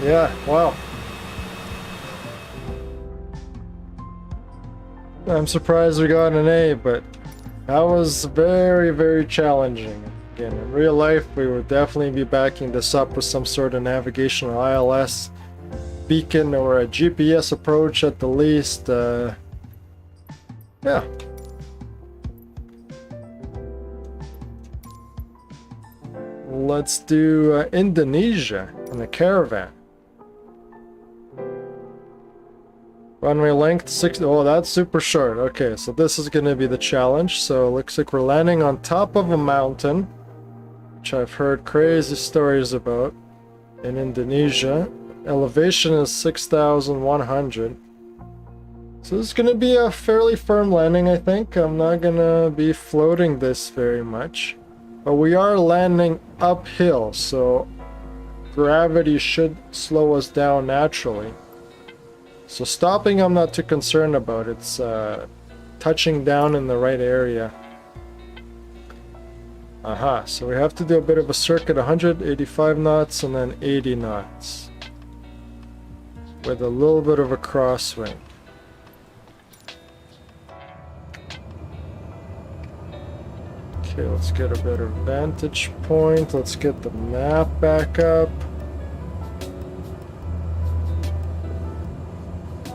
Yeah, wow. I'm surprised we got an A, but that was very, very challenging. Again, in real life, we would definitely be backing this up with some sort of navigational ILS beacon or a GPS approach at the least. Yeah. Let's do Indonesia in a caravan. Runway length 60. Oh, that's super short. Okay, so this is going to be the challenge. So it looks like we're landing on top of a mountain, which I've heard crazy stories about in Indonesia. Elevation is 6,100. So this is going to be a fairly firm landing, I think. I'm not going to be floating this very much. But we are landing uphill, so gravity should slow us down naturally. So stopping I'm not too concerned about. It's touching down in the right area. Aha, so we have to do a bit of a circuit, 185 knots and then 80 knots. With a little bit of a crosswind. Okay, let's get a better vantage point. Let's get the map back up.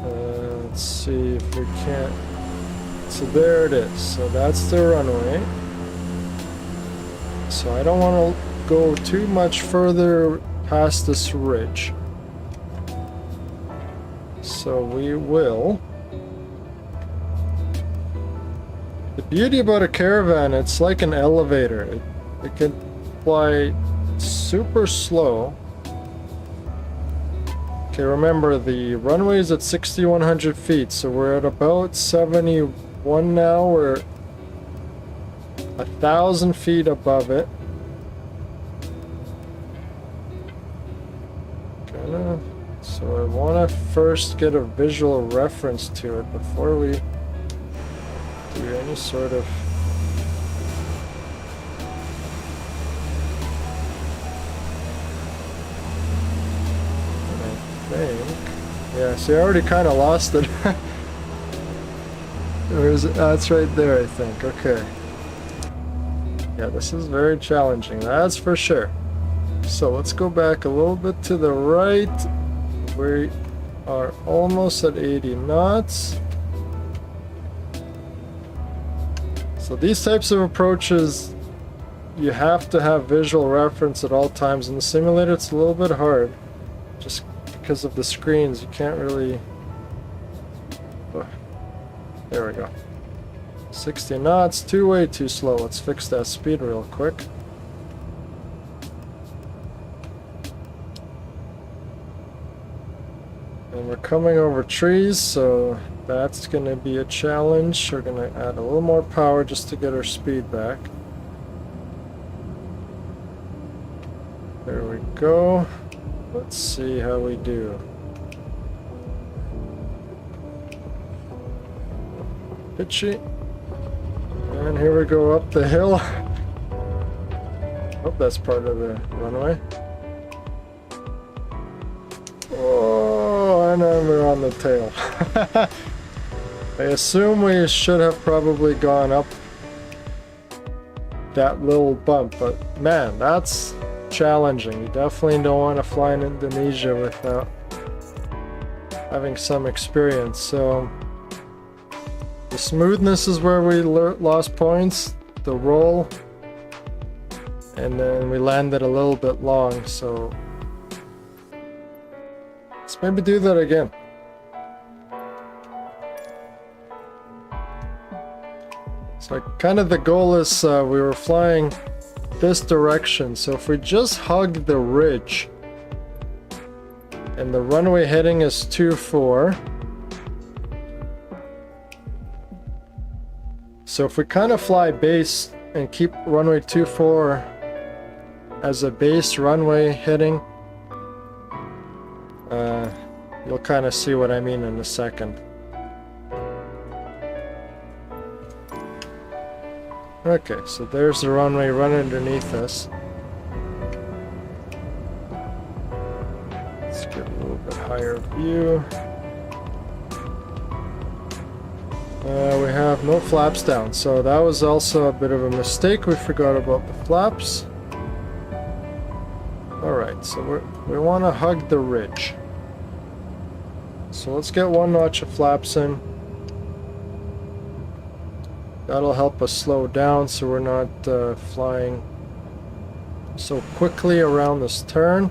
Let's see if we can't. So there it is. So that's the runway. So I don't want to go too much further past this ridge. So we will. The beauty about a caravan, it's like an elevator. It can fly super slow. Okay, remember the runway is at 6,100 feet, so we're at about 71 now. We're 1,000 feet above it. So I want to first get a visual reference to it before we do any sort of... Yeah, see, I already kind of lost it. Where is it? That's right there, I think. Okay. Yeah, this is very challenging, that's for sure. So let's go back a little bit to the right. We are almost at 80 knots. So these types of approaches, you have to have visual reference at all times. In the simulator, it's a little bit hard. Just because of the screens, you can't really... Oh, there we go. 60 knots, way too slow. Let's fix that speed real quick. And we're coming over trees, so that's going to be a challenge. We're going to add a little more power just to get our speed back. There we go. Let's see how we do. pitchy. And here we go up the hill. Oh, that's part of the runway. Oh, and then we're on the tail. I assume we should have probably gone up that little bump, but man, that's challenging. You definitely don't want to fly in Indonesia without having some experience. So the smoothness is where we lost points, the roll, and then we landed a little bit long, so let's maybe do that again. So kind of the goal is we were flying this direction, so if we just hug the ridge and the runway heading is 24, so if we kind of fly base and keep runway 24 as a base runway heading, you'll kind of see what I mean in a second. Okay, so there's the runway right underneath us. Let's get a little bit higher view. We have no flaps down, so that was also a bit of a mistake. We forgot about the flaps. Alright, so we want to hug the ridge. So let's get one notch of flaps in. That'll help us slow down so we're not flying so quickly around this turn.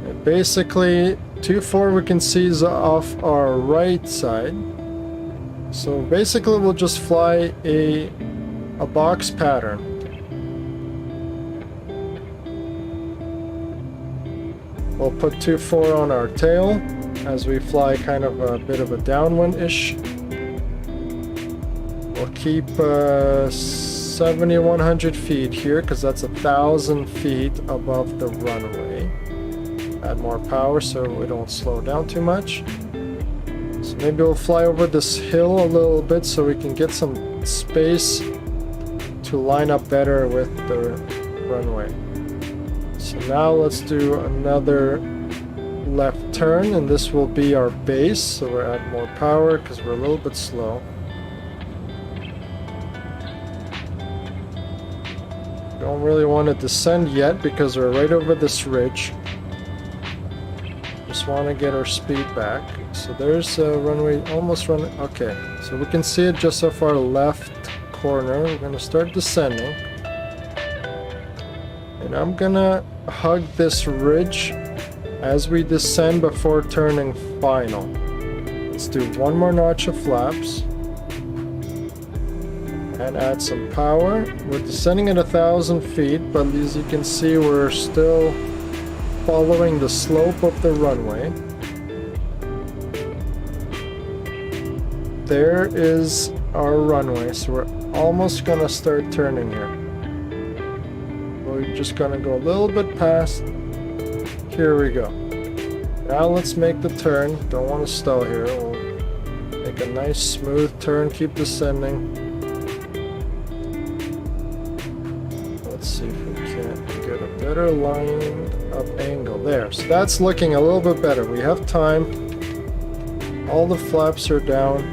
And basically, 2-4 we can see is off our right side. So basically we'll just fly a box pattern. We'll put 2-4 on our tail as we fly kind of a bit of a downwind-ish. We'll keep 7,100 feet here because that's 1,000 feet above the runway. Add more power so we don't slow down too much. So maybe we'll fly over this hill a little bit so we can get some space to line up better with the runway. So now let's do another left turn, and this will be our base, so we're at more power because we're a little bit slow. Don't really want to descend yet because we're right over this ridge. Just want to get our speed back. So there's a runway, almost running. Okay, so we can see it just off our left corner. We're going to start descending. And I'm going to hug this ridge as we descend before turning final. Let's do one more notch of flaps. And add some power. We're descending at 1,000 feet, but as you can see, we're still following the slope of the runway. There is our runway, so we're almost gonna start turning here. We're just gonna go a little bit past. Here we go. Now let's make the turn. Don't want to stall here. We'll make a nice smooth turn, keep descending. Let's see if we can get a better lined up angle there. So that's looking a little bit better. We have time. All the flaps are down.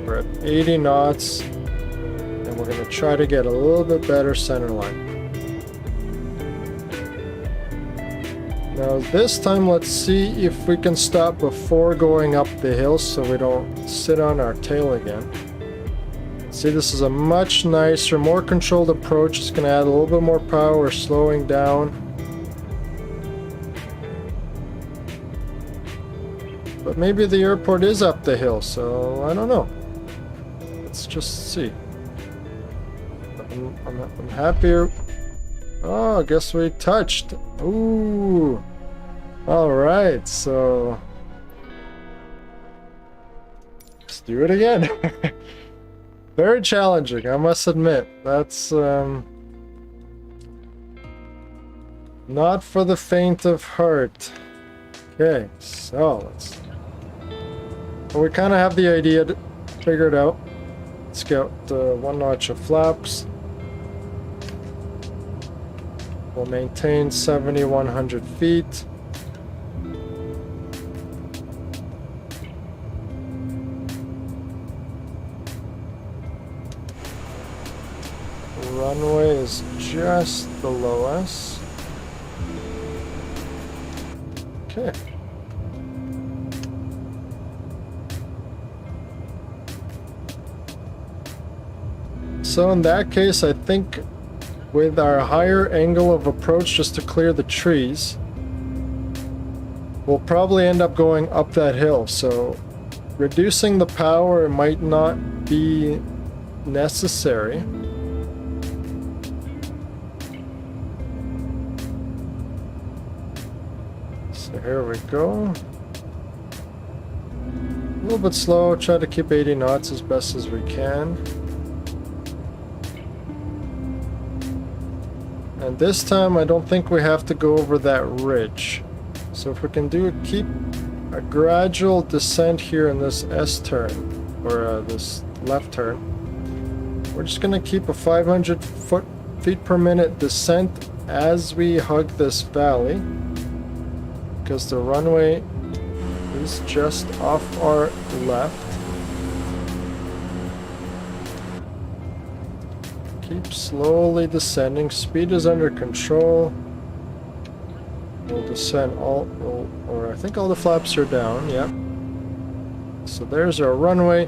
We're at 80 knots. And we're going to try to get a little bit better center line. Now this time let's see if we can stop before going up the hill so we don't sit on our tail again. See, this is a much nicer, more controlled approach. It's going to add a little bit more power, slowing down. But maybe the airport is up the hill, so I don't know. Let's just see. I'm happier. Oh, I guess we touched. Ooh. Alright, so let's do it again. Very challenging, I must admit. That's not for the faint of heart. Okay, so let's But we kind of have the idea figured out. Let's get one notch of flaps. We'll maintain 7,100 feet. Runway is just below us. Okay. So in that case, I think with our higher angle of approach just to clear the trees, we'll probably end up going up that hill. So reducing the power might not be necessary. So here we go. A little bit slow, try to keep 80 knots as best as we can. And this time I don't think we have to go over that ridge. So if we can keep a gradual descent here in this S turn, or this left turn, we're just going to keep a 500 feet per minute descent as we hug this valley, because the runway is just off our left. Keep slowly descending. Speed is under control. We'll descend or I think all the flaps are down. Yep. So there's our runway.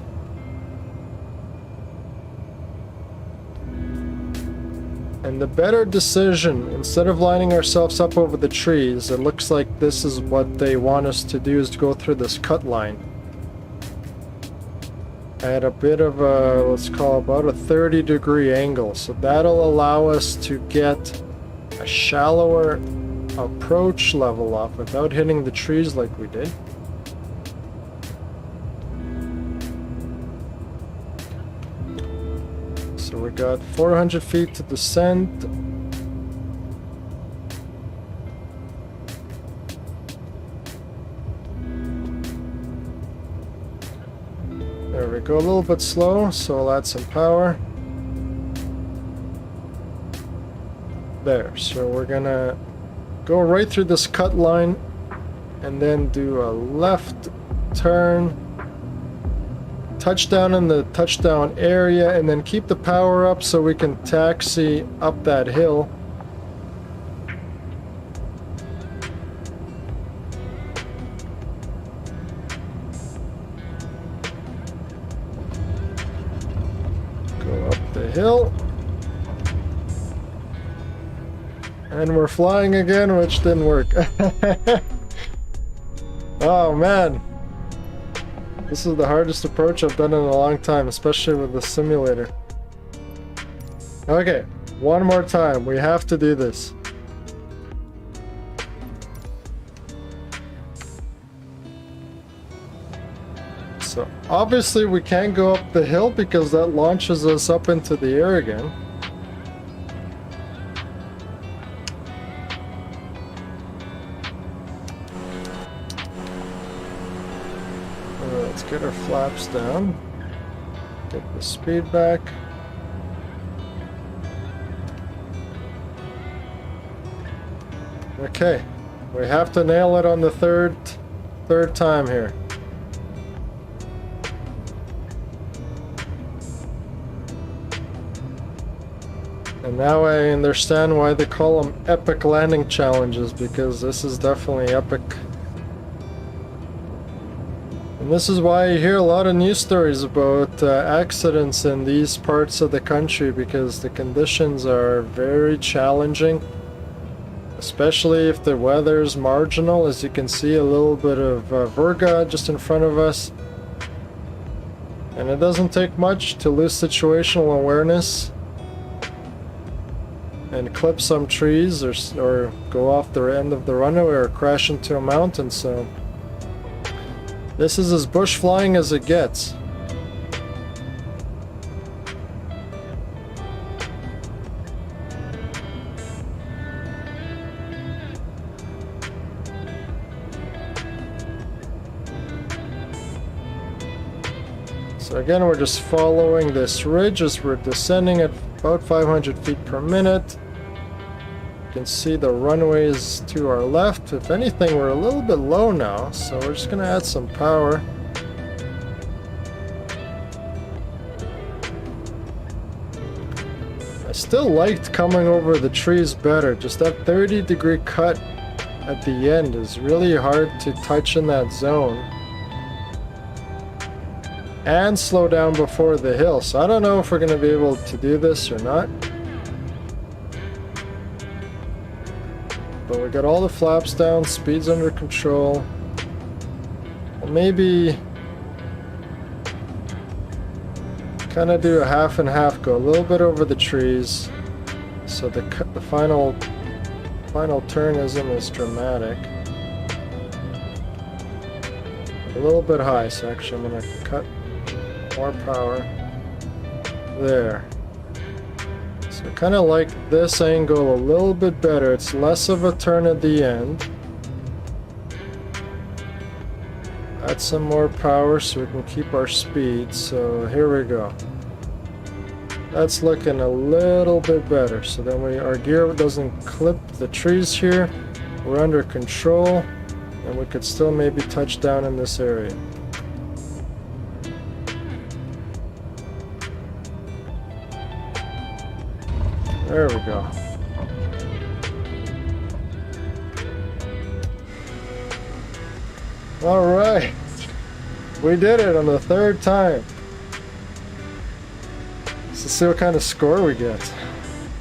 And the better decision, instead of lining ourselves up over the trees, it looks like this is what they want us to do, is to go through this cut line at a bit of a, let's call about a 30-degree angle. So that'll allow us to get a shallower approach level up without hitting the trees like we did. So we got 400 feet to descend. There we go, a little bit slow, so I'll add some power. There, so we're gonna go right through this cut line and then do a left turn, touchdown in the touchdown area, and then keep the power up so we can taxi up that hill. Hill, and we're flying again, which didn't work. Oh man, this is the hardest approach I've done in a long time, especially with the simulator. Okay, one more time, we have to do this. So obviously we can't go up the hill because that launches us up into the air again. Let's get our flaps down. Get the speed back. Okay, we have to nail it on the third time here. And now I understand why they call them epic landing challenges, because this is definitely epic. And this is why you hear a lot of news stories about accidents in these parts of the country, because the conditions are very challenging, especially if the weather's marginal. As you can see, a little bit of virga just in front of us. And it doesn't take much to lose situational awareness and clip some trees, or go off the end of the runway, or crash into a mountain. So this is as bush flying as it gets. So again, we're just following this ridge as we're descending at about 500 feet per minute. You can see the runway is to our left. If anything, we're a little bit low now, so we're just gonna add some power. I still liked coming over the trees better. Just that 30-degree cut at the end is really hard to touch in that zone. And slow down before the hill. So I don't know if we're going to be able to do this or not. But we got all the flaps down, speed's under control. Well, maybe kind of do a half and half, go a little bit over the trees, so the final turn isn't as dramatic. A little bit high, so actually I'm going to cut more power there. So I kind of like this angle a little bit better. It's less of a turn at the end. Add some more power so we can keep our speed. So here we go. That's looking a little bit better. So then our gear doesn't clip the trees here. We're under control, and we could still maybe touch down in this area. There we go. All right, we did it on the third time. Let's see what kind of score we get.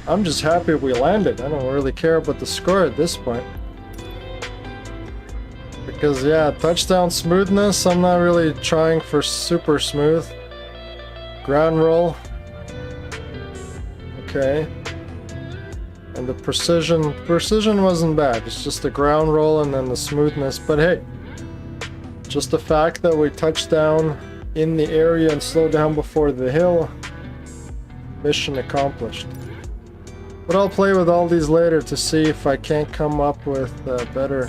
I'm just happy we landed. I don't really care about the score at this point. Because yeah, touchdown smoothness, I'm not really trying for super smooth. Ground roll. Okay. And the precision wasn't bad. It's just the ground roll and then the smoothness. But hey, just the fact that we touched down in the area and slowed down before the hill, mission accomplished. But I'll play with all these later to see if I can't come up with better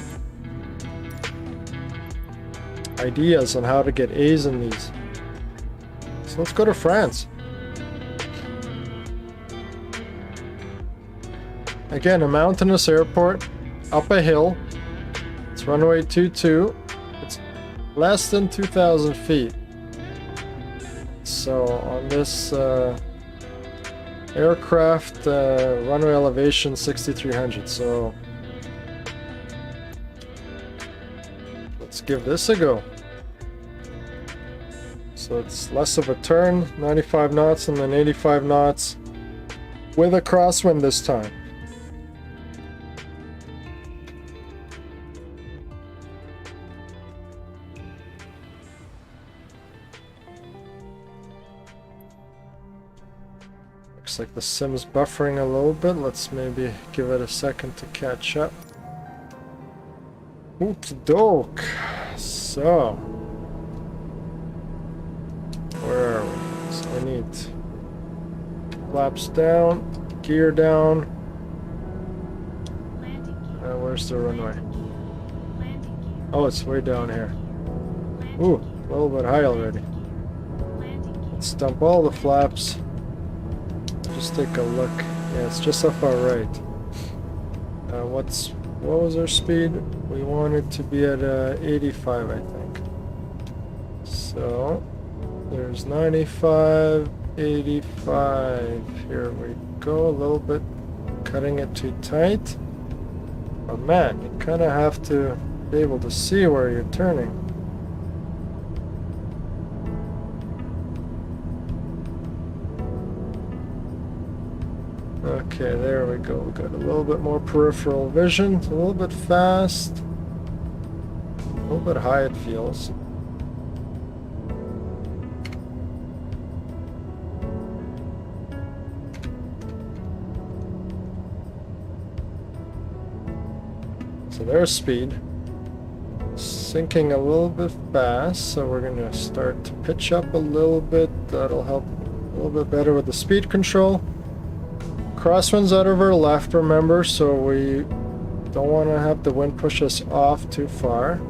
ideas on how to get A's in these. So let's go to France. Again, a mountainous airport, up a hill. It's runway 22. It's less than 2,000 feet. So on this aircraft, runway elevation 6,300. So let's give this a go. So it's less of a turn, 95 knots and then 85 knots with a crosswind this time. Looks like the sim's buffering a little bit. Let's maybe give it a second to catch up. Oop-de-doke. So, where are we? So we need flaps down, gear down. Where's the runway? Oh, it's way down here. Ooh, a little bit high already. Let's dump all the flaps. Just take a look. Yeah, it's just off our right. What was our speed? We wanted to be at 85, I think. So there's 95, 85. Here we go. A little bit cutting it too tight. Oh man, you kind of have to be able to see where you're turning. Okay, there we go. We got a little bit more peripheral vision. It's a little bit fast. A little bit high it feels. So there's speed. Sinking a little bit fast, so we're going to start to pitch up a little bit. That'll help a little bit better with the speed control. Crosswind's out of our left, remember, so we don't want to have the wind push us off too far.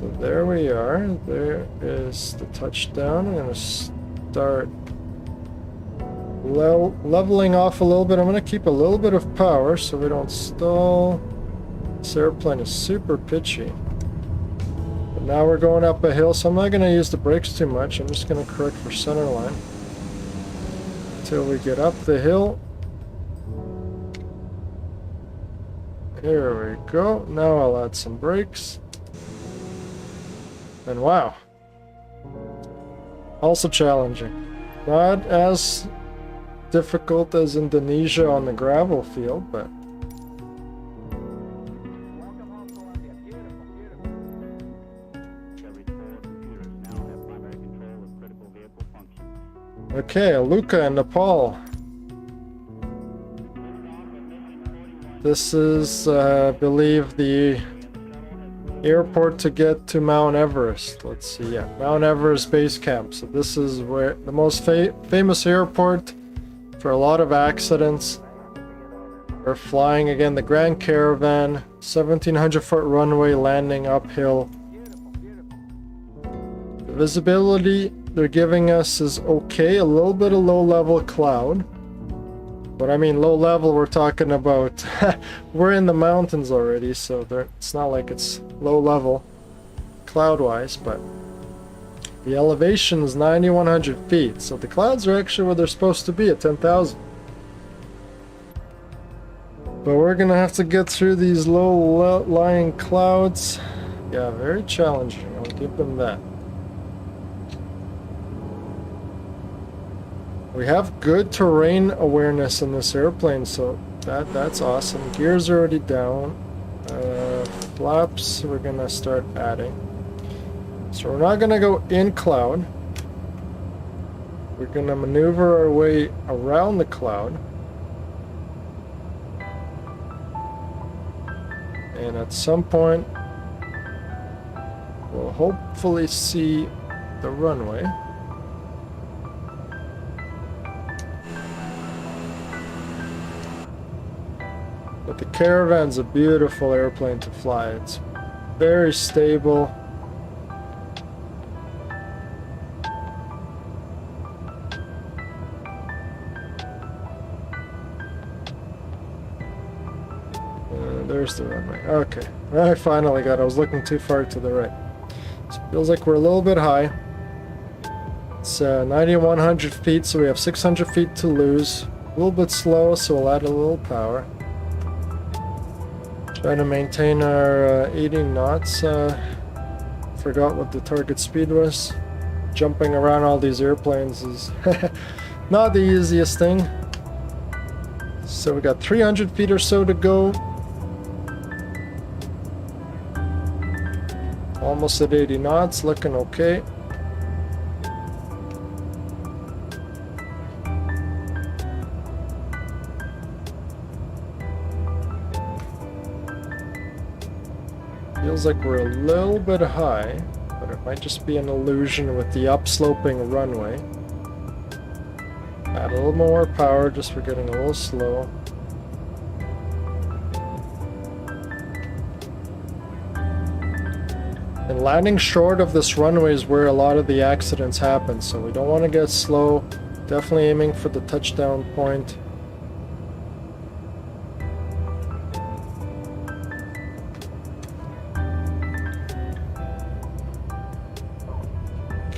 So there we are. There is the touchdown. I'm gonna start leveling off a little bit. I'm gonna keep a little bit of power so we don't stall. This airplane is super pitchy. But now we're going up a hill, so I'm not gonna use the brakes too much. I'm just gonna correct for center line until we get up the hill. Here we go. Now I'll add some brakes. And wow. Also challenging. Not as difficult as Indonesia on the gravel field, but okay, Luca in Nepal. This is, I believe, the airport to get to Mount Everest. Let's see, yeah, Mount Everest base camp. So this is where the most famous airport for a lot of accidents. We're flying again the Grand Caravan, 1700-foot runway landing uphill. The visibility they're giving us is okay, a little bit of low-level cloud. But I mean low level, we're talking about we're in the mountains already, so it's not like it's low level cloud-wise, but the elevation is 9,100 feet, so the clouds are actually where they're supposed to be at 10,000. But we're gonna have to get through these low-lying clouds. Yeah, very challenging, I'll give them that. We have good terrain awareness in this airplane, so that's awesome. Gears are already down. Flaps we're gonna start adding. So we're not gonna go in cloud. We're gonna maneuver our way around the cloud. And at some point, we'll hopefully see the runway. But the Caravan's a beautiful airplane to fly. It's very stable. There's the runway. Okay, I finally got it. I was looking too far to the right. So it feels like we're a little bit high. It's 9,100 feet, so we have 600 feet to lose. A little bit slow, so we'll add a little power. Trying to maintain our 80 knots. Forgot what the target speed was. Jumping around all these airplanes is not the easiest thing. So we got 300 feet or so to go. Almost at 80 knots, looking okay. Feels like we're a little bit high, but it might just be an illusion with the upsloping runway. Add a little more power just for getting a little slow. And landing short of this runway is where a lot of the accidents happen, so we don't want to get slow. Definitely aiming for the touchdown point.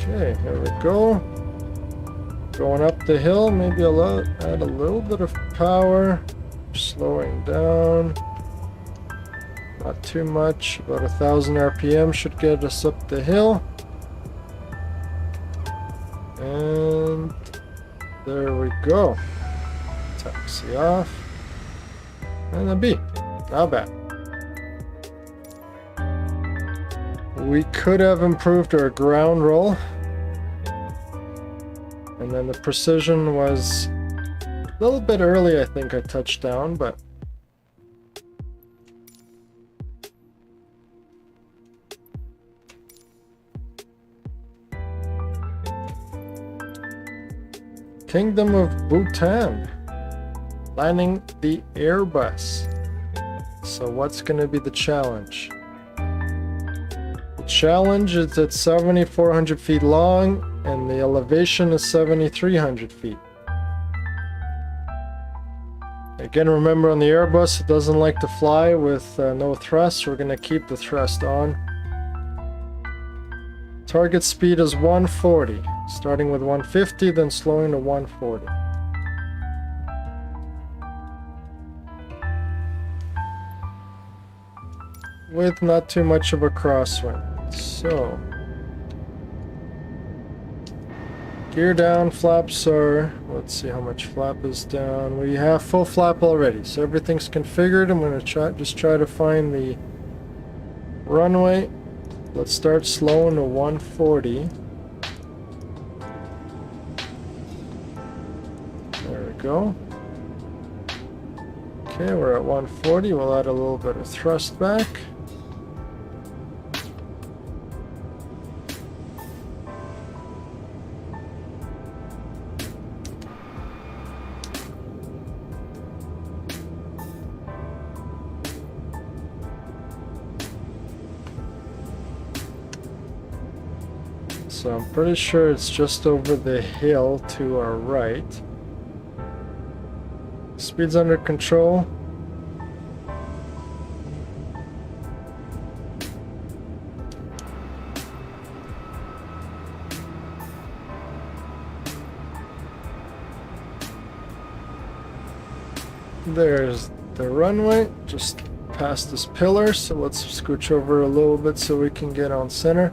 Okay, here we go. Going up the hill, maybe add a little bit of power. Slowing down. Not too much, about 1,000 RPM should get us up the hill. And there we go. Taxi off. And a B. Not bad. We could have improved our ground roll. And then the precision was a little bit early, I think I touched down, but Kingdom of Bhutan, landing the Airbus. So what's going to be the challenge? The challenge is at 7,400 feet long, and the elevation is 7,300 feet. Again, remember on the Airbus, it doesn't like to fly with no thrust. We're going to keep the thrust on. Target speed is 140, starting with 150, then slowing to 140. With not too much of a crosswind. So, gear down, flaps are, let's see how much flap is down. We have full flap already, so everything's configured. I'm going to just try to find the runway. Let's start slowing to 140. There we go. Okay, we're at 140. We'll add a little bit of thrust back. So I'm pretty sure it's just over the hill to our right. Speed's under control. There's the runway, just past this pillar, so let's scooch over a little bit so we can get on center.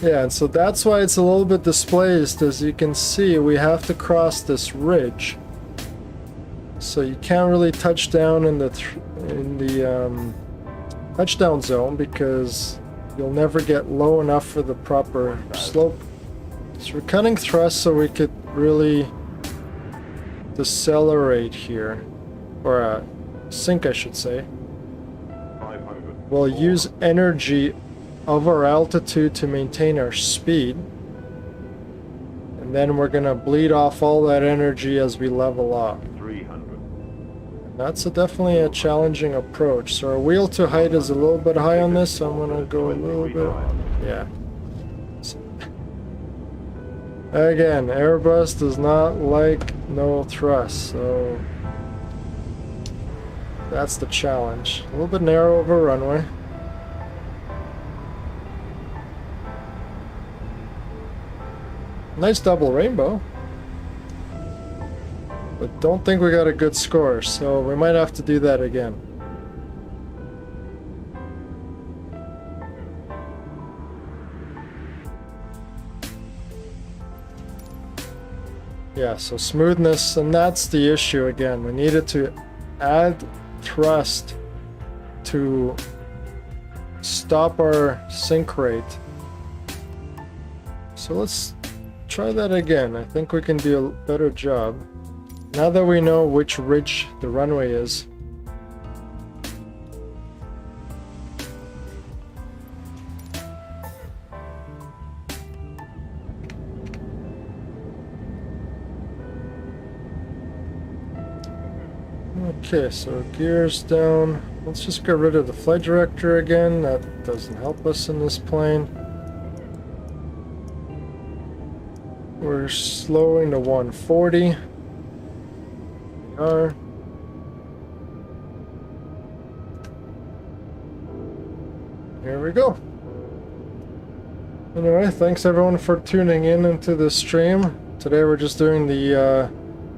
Yeah, and so that's why it's a little bit displaced. As you can see, we have to cross this ridge. So you can't really touch down in the touchdown zone because you'll never get low enough for the proper slope. So we're cutting thrust so we could really decelerate here, or sink, I should say. 500. We'll use energy of our altitude to maintain our speed, and then we're gonna bleed off all that energy as we level off. 300. That's definitely a challenging approach. So our wheel to height is a little bit high on this, so I'm gonna go a little bit, yeah. So, again, Airbus does not like no thrust, so that's the challenge. A little bit narrow of a runway. Nice double rainbow. But don't think we got a good score, so we might have to do that again. Yeah, so smoothness, and that's the issue again. We needed to add thrust to stop our sink rate. So let's try that again. I think we can do a better job. Now that we know which ridge the runway is. Okay, so gears down. Let's just get rid of the flight director again. That doesn't help us in this plane. We're slowing to 140. We are. Here we go. Anyway, thanks everyone for tuning in into this stream. Today we're just doing the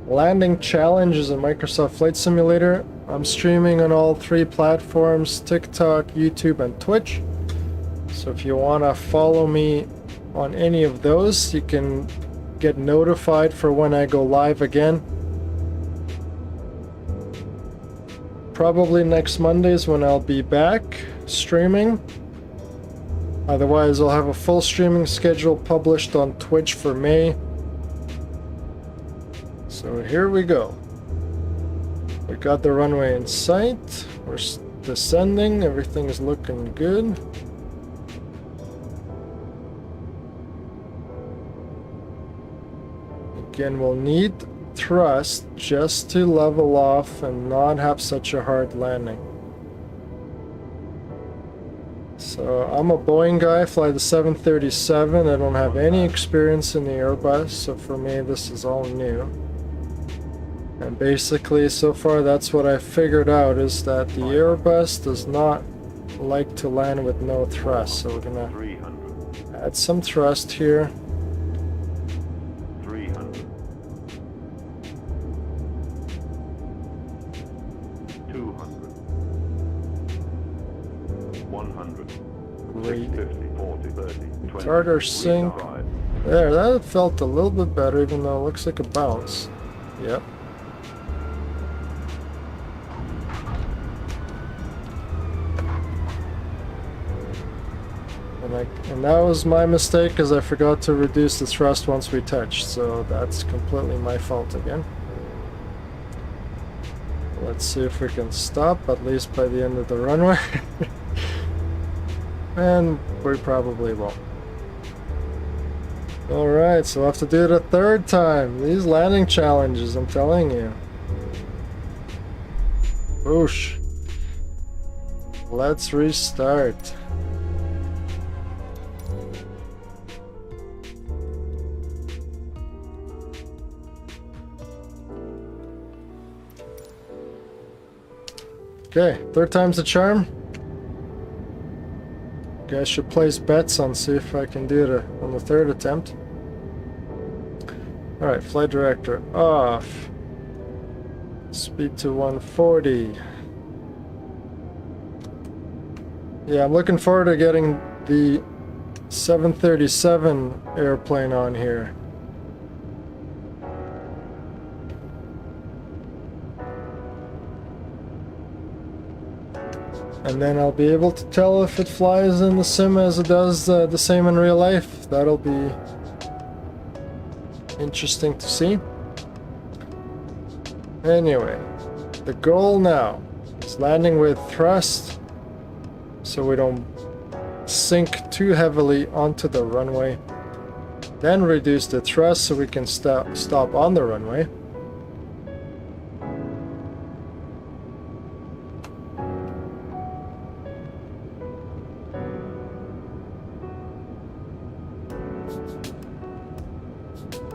landing challenges in Microsoft Flight Simulator. I'm streaming on all three platforms, TikTok, YouTube, and Twitch. So if you want to follow me on any of those, you can get notified for when I go live again. Probably next Monday is when I'll be back streaming. Otherwise, I'll have a full streaming schedule published on Twitch for May. So here we go. We got the runway in sight. We're descending. Everything is looking good. Again, we'll need thrust just to level off and not have such a hard landing. So I'm a Boeing guy, fly the 737. I don't have any experience in the Airbus, so for me this is all new. And basically, so far that's what I figured out, is that the Airbus does not like to land with no thrust. So we're gonna 300. add some thrust here. 300. 200. 100. Great. 50, 40, 30, 20. Start our sync. 25. There, that felt a little bit better, even though it looks like a bounce. Yep. And that was my mistake, because I forgot to reduce the thrust once we touched, so that's completely my fault again. Let's see if we can stop, at least by the end of the runway. And we probably won't. Alright, so we'll have to do it a third time. These landing challenges, I'm telling you. Whoosh. Let's restart. Okay, third time's the charm. You guys should place bets on see if I can do it on the third attempt. Alright, flight director off. Speed to 140. Yeah, I'm looking forward to getting the 737 airplane on here. And then I'll be able to tell if it flies in the sim as it does the same in real life. That'll be interesting to see. Anyway, the goal now is landing with thrust so we don't sink too heavily onto the runway. Then reduce the thrust so we can stop on the runway.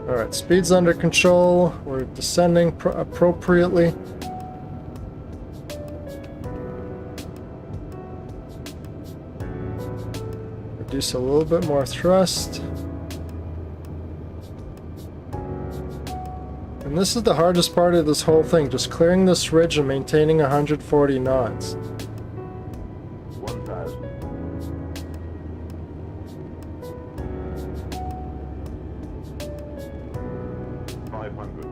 Alright, speed's under control. We're descending appropriately. Reduce a little bit more thrust. And this is the hardest part of this whole thing, just clearing this ridge and maintaining 140 knots. 1,000. 500.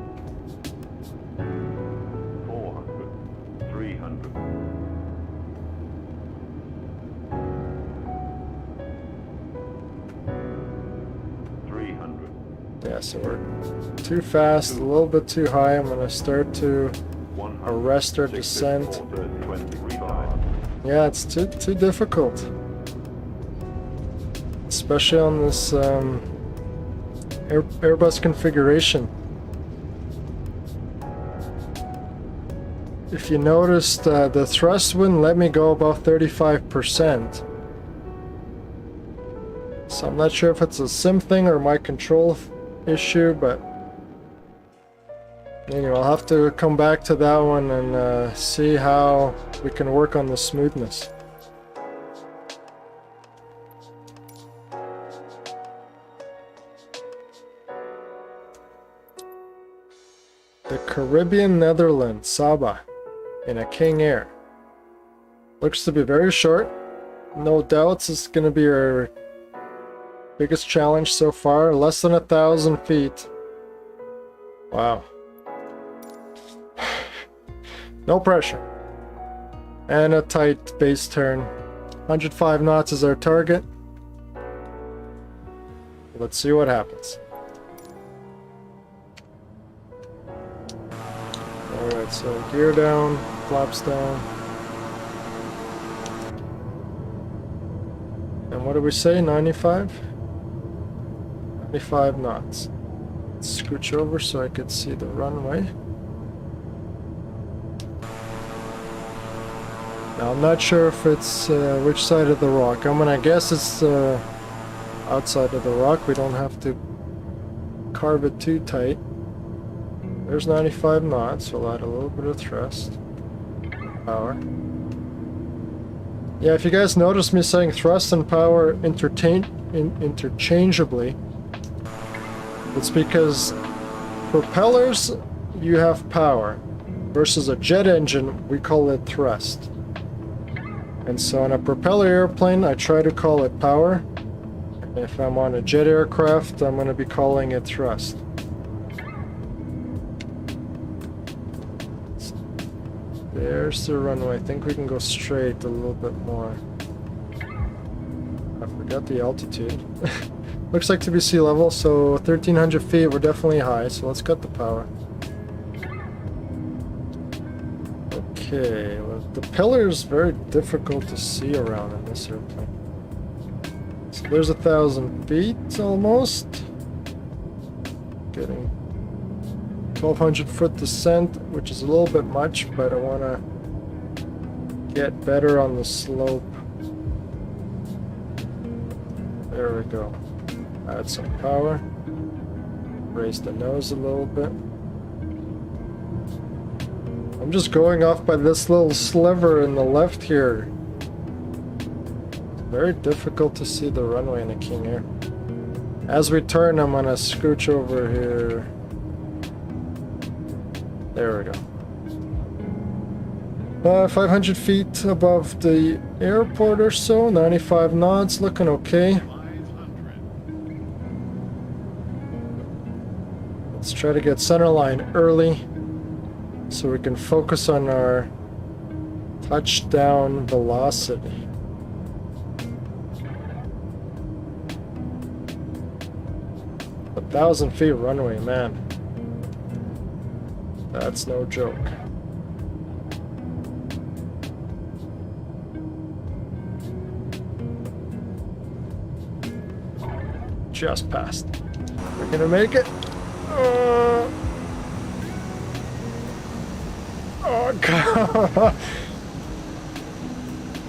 400. 300. 300. Yeah, so we're too fast, a little bit too high. I'm gonna start to 100. arrest our 60, descent. 40, 20, retard. Yeah, it's too difficult. Especially on this Airbus configuration. If you noticed, the thrust wouldn't let me go above 35%. So I'm not sure if it's a sim thing or my control issue, but anyway, I'll have to come back to that one and see how we can work on the smoothness. The Caribbean Netherlands, Saba, in a King Air. Looks to be very short. No doubts it's going to be our biggest challenge so far. Less than 1,000 feet. Wow. No pressure. And a tight base turn. 105 knots is our target. Let's see what happens. Alright, so gear down, flaps down. And what do we say, 95? 95 knots. Let's scooch over so I could see the runway. Now, I'm not sure if it's which side of the rock. I'm gonna guess it's outside of the rock. We don't have to carve it too tight. There's 95 knots, so we'll add a little bit of thrust. Power. Yeah, if you guys notice me saying thrust and power interchangeably, it's because propellers, you have power, versus a jet engine, we call it thrust. And so on a propeller airplane, I try to call it power. If I'm on a jet aircraft, I'm going to be calling it thrust. There's the runway. I think we can go straight a little bit more. I forgot the altitude. Looks like to be sea level, so 1,300 feet, we're definitely high, so let's cut the power. Okay, well, the pillar is very difficult to see around in this airplane. So there's 1,000 feet almost. Getting 1,200 foot descent, which is a little bit much, but I want to get better on the slope. There we go. Add some power. Raise the nose a little bit. I'm just going off by this little sliver in the left here. It's very difficult to see the runway in a King Air. As we turn, I'm gonna scooch over here. There we go. 500 feet above the airport or so, 95 knots, looking okay. Let's try to get centerline early so we can focus on our touchdown velocity. A 1,000 feet runway, man. That's no joke. Just passed. We're gonna make it. Oh god!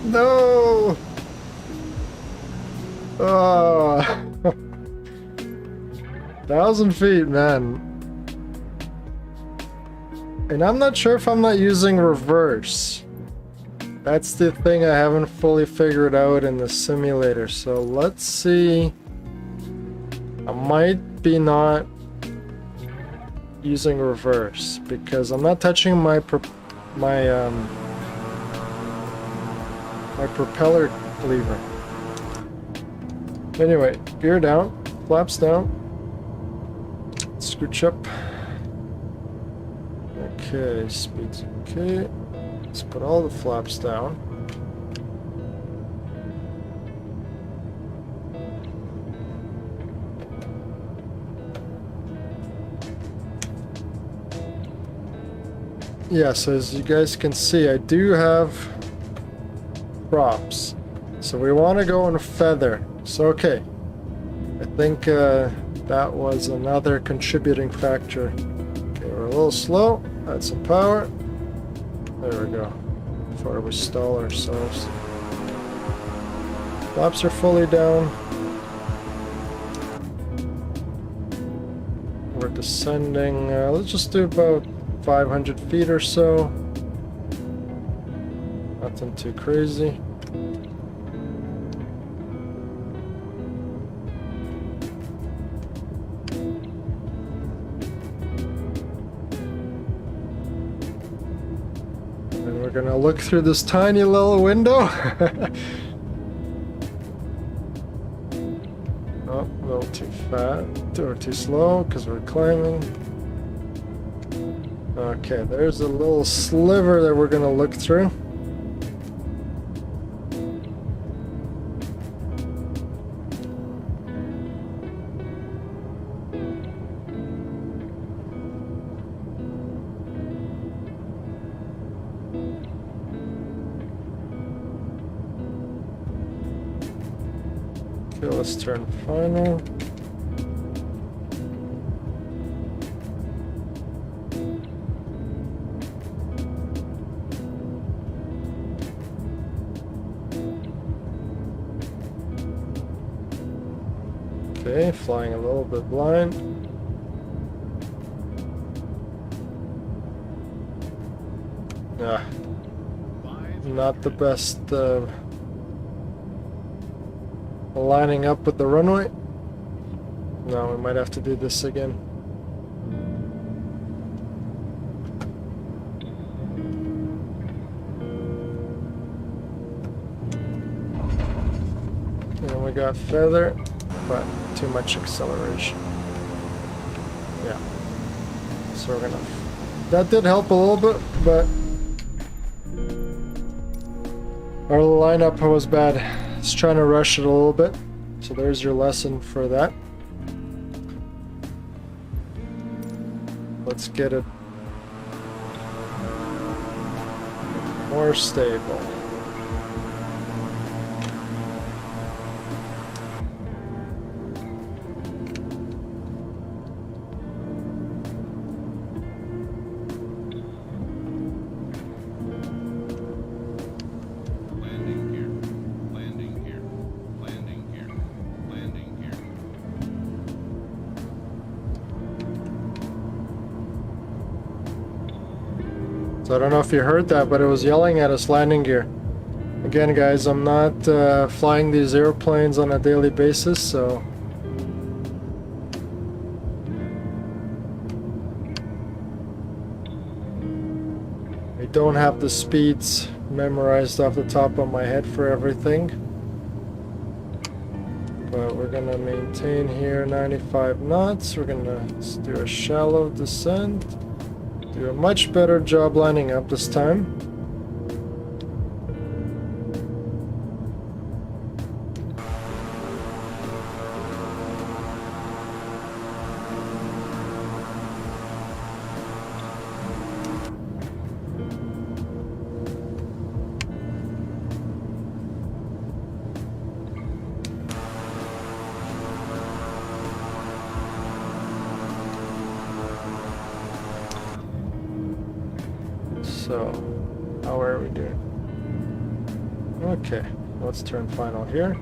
No! Oh! 1,000 feet, man. And I'm not sure if I'm not using reverse. That's the thing I haven't fully figured out in the simulator. So let's see. I might be not using reverse because I'm not touching my propeller lever. Anyway, gear down, flaps down, scooch up. Okay, speed's okay. Let's put all the flaps down. Yeah, so as you guys can see, I do have props. So we want to go in feather. So okay, I think that was another contributing factor. Okay, we're a little slow. Add some power. There we go. Before we stall ourselves. Flaps are fully down. We're descending. Let's just do about 500 feet or so. Nothing too crazy. And we're gonna look through this tiny little window. Oh, a little too fast or too slow because we're climbing. Okay, there's a little sliver that we're gonna look through. Okay, let's turn final. flying a little bit blind. Yeah, not the best lining up with the runway. No, we might have to do this again. And we got feather, but too much acceleration. Yeah. So we're gonna... That did help a little bit, but our lineup was bad. It's trying to rush it a little bit. So there's your lesson for that. Let's get it more stable. So I don't know if you heard that, but it was yelling at us landing gear. Again, guys, I'm not flying these airplanes on a daily basis, so... I don't have the speeds memorized off the top of my head for everything. But we're gonna maintain here 95 knots. We're gonna do a shallow descent. Do a much better job lining up this time. So, how are we doing? Okay, let's turn final here.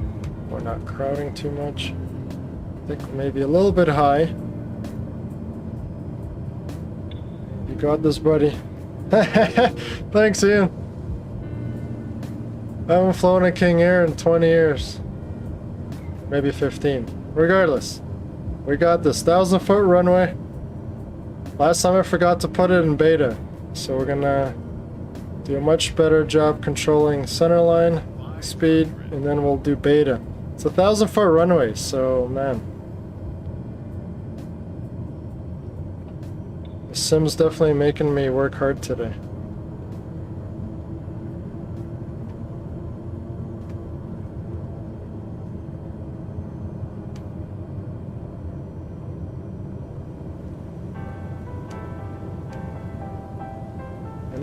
We're not crowding too much. I think maybe a little bit high. You got this, buddy. Thanks, Ian. I haven't flown a King Air in 20 years. Maybe 15. Regardless, we got this 1,000-foot runway. Last time I forgot to put it in beta. So we're gonna do a much better job controlling centerline, speed, and then we'll do beta. It's a 1,000-foot runway, so man. The sim's definitely making me work hard today.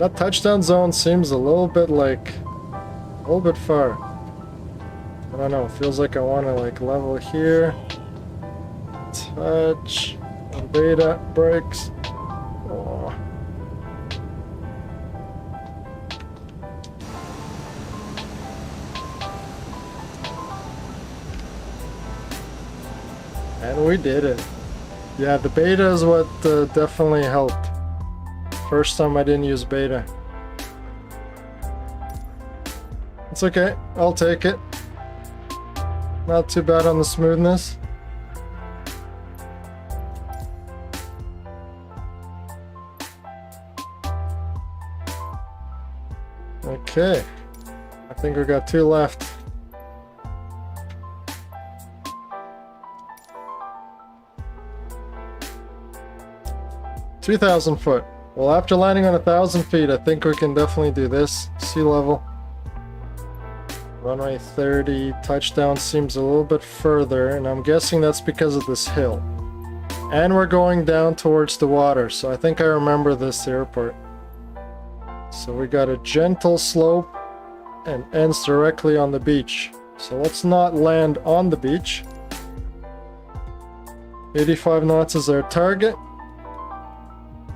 That touchdown zone seems a little bit far. I don't know, it feels like I want to like level here. Touch. And beta. Brakes. Oh. And we did it. Yeah, the beta is what definitely helped. First time I didn't use beta. It's okay, I'll take it. Not too bad on the smoothness. Okay, I think we got 2 left. $2,000 Well, after landing on 1,000 feet, I think we can definitely do this. Sea level. Runway 30, touchdown seems a little bit further, and I'm guessing that's because of this hill. And we're going down towards the water, so I think I remember this airport. So we got a gentle slope and ends directly on the beach. So let's not land on the beach. 85 knots is our target.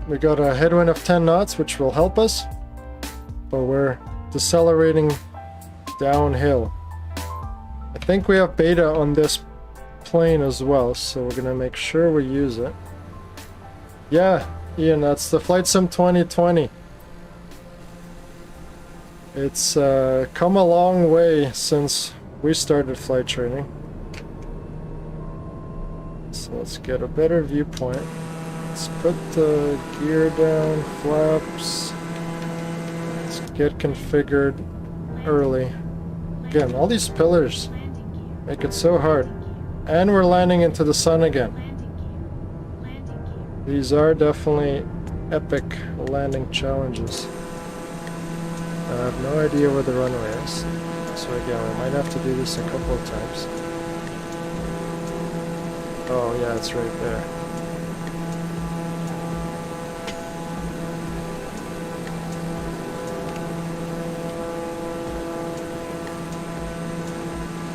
We got a headwind of 10 knots, which will help us, but we're decelerating downhill. I think we have beta on this plane as well, so we're gonna make sure we use it. Yeah, Ian, that's the Flight Sim 2020. It's come a long way since we started flight training. So let's get a better viewpoint. Let's put the gear down, flaps. Let's get configured early. Again, all these pillars make it so hard. And we're landing into the sun again. These are definitely epic landing challenges. I have no idea where the runway is. So again, we might have to do this a couple of times. Oh yeah, it's right there.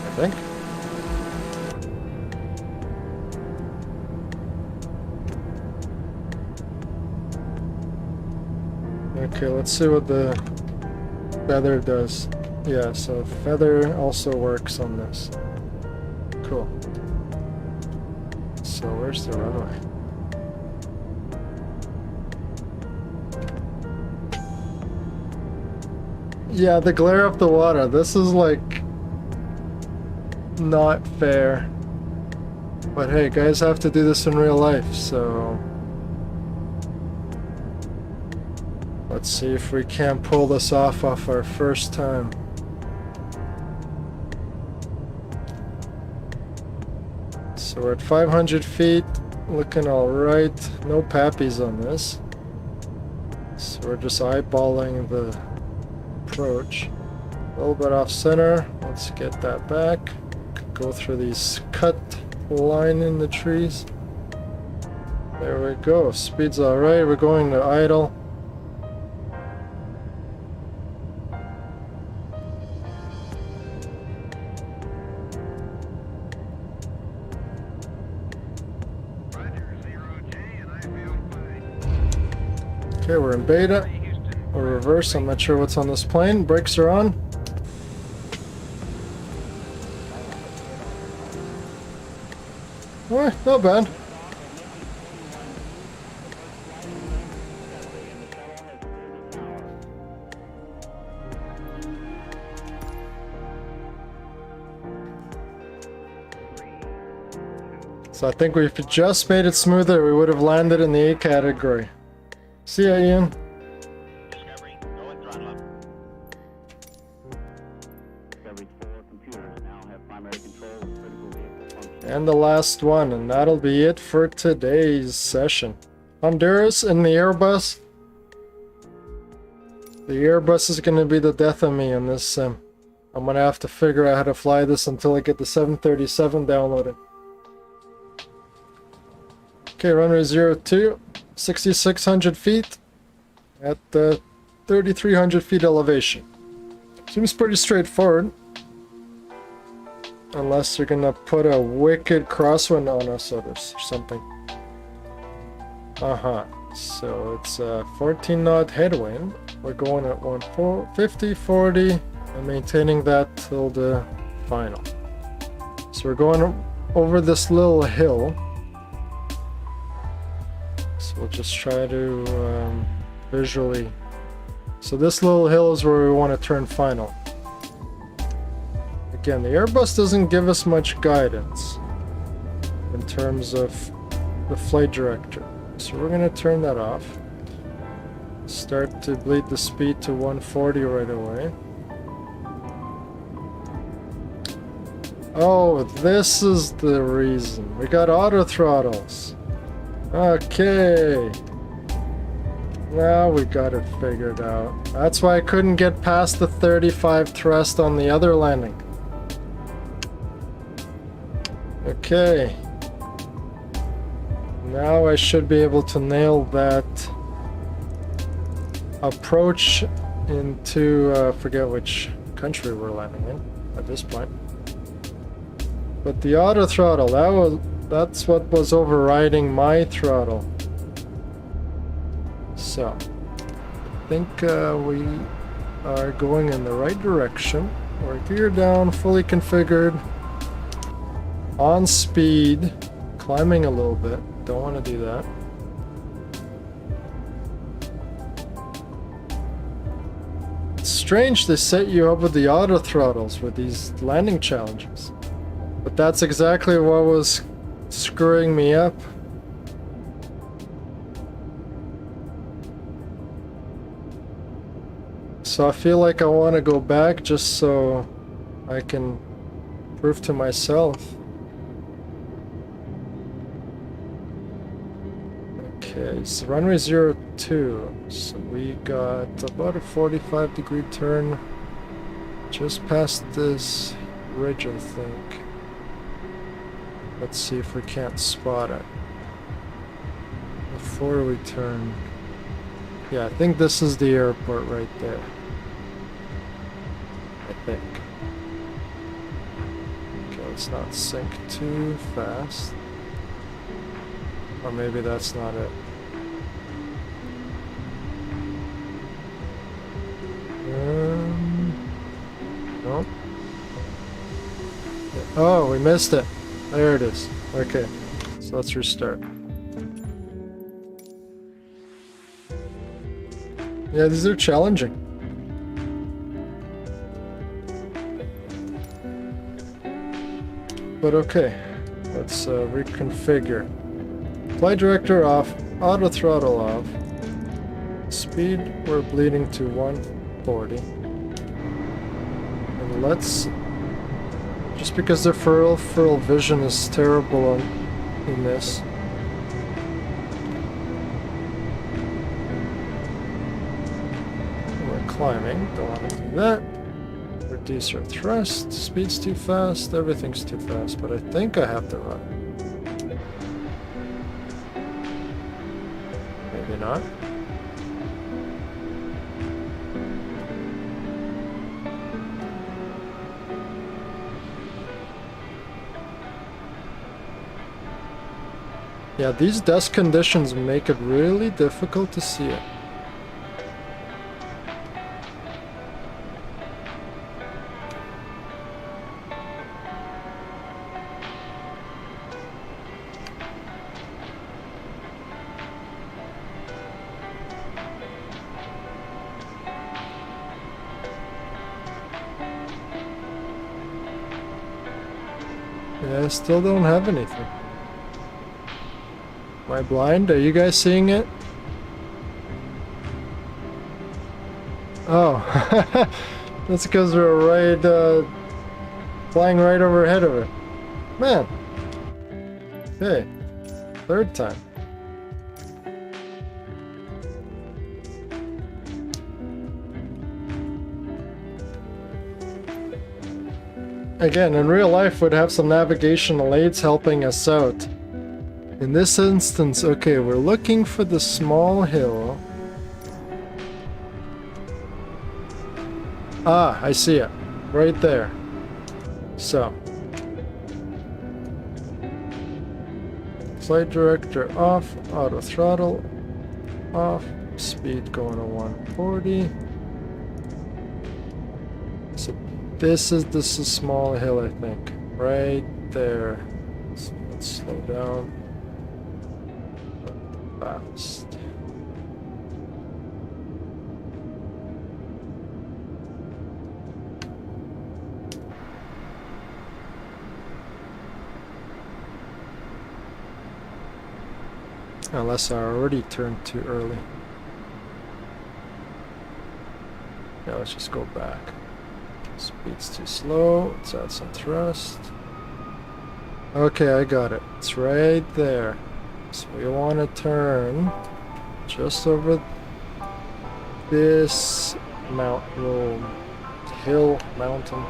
I think. Okay, let's see what the feather does. Yeah, so feather also works on this. Cool. So where's the runway? Yeah, the glare of the water. This is like not fair. But hey, guys have to do this in real life, so let's see if we can pull this off our first time. So we're at 500 feet, looking alright. No pappies on this. So we're just eyeballing the approach. A little bit off center. Let's get that back. Go through these cut line in the trees. There we go. Speed's alright. We're going to idle. Okay, we're in beta or reverse. I'm not sure what's on this plane. Brakes are on. Oh, not bad. So I think if we just made it smoother, we would have landed in the A category. See ya, Ian. Discovery, go and throttle up. Discovery 4 computers now have primary control of critical vehicle function. And the last one, and that'll be it for today's session. Honduras in the Airbus. The Airbus is going to be the death of me in this sim. I'm going to have to figure out how to fly this until I get the 737 downloaded. Okay, runway 02, 6,600 feet at 3,300 feet elevation. Seems pretty straightforward. Unless you're gonna put a wicked crosswind on us or something. So it's 14 knot headwind. We're going at 150, 40, and maintaining that till the final. So we're going over this little hill. So we'll just try to visually. So this little hill is where we want to turn final. Again, the Airbus doesn't give us much guidance in terms of the flight director. So we're going to turn that off. Start to bleed the speed to 140 right away. Oh, this is the reason. We got auto throttles. Okay. Now we got it figured out. That's why I couldn't get past the 35 thrust on the other landing. Okay. Now I should be able to nail that approach into, forget which country we're landing in at this point. But the auto throttle, that's what was overriding my throttle. So, I think we are going in the right direction. We're gear down, fully configured. on speed, climbing a little bit. Don't want to do that. It's strange they set you up with the auto throttles with these landing challenges. But that's exactly what was screwing me up. So I feel like I want to go back just so I can prove to myself. Okay, so runway 02. So we got about a 45-degree turn just past this ridge, I think. Let's see if we can't spot it before we turn. Yeah, I think this is the airport right there. I think. Okay, let's not sink too fast. Or maybe that's not it. Nope. Oh, we missed it. There it is. Okay, so let's restart. Yeah, these are challenging. But okay, let's reconfigure. Flight director off, auto throttle off. Speed, we're bleeding to 140. And let's, just because the peripheral vision is terrible in this. Climbing, don't want to do that. Reduce our thrust, speed's too fast, everything's too fast, but I think I have to run. Maybe not. Yeah, these dust conditions make it really difficult to see it. Yeah, I still don't have anything. Am I blind? Are you guys seeing it? Oh, that's because we're right, flying right overhead of it. Man. Okay, third time. Again, in real life, we'd have some navigational aids helping us out. In this instance, okay, we're looking for the small hill. Ah, I see it. Right there. So. Flight director off, auto throttle off, speed going to 140. So this is a small hill, I think. Right there. So let's slow down. Fast. Unless I already turned too early. Yeah, let's just go back. Speed's too slow. Let's add some thrust. Okay, I got it. It's right there. So we want to turn just over this mountain, hill, mountain.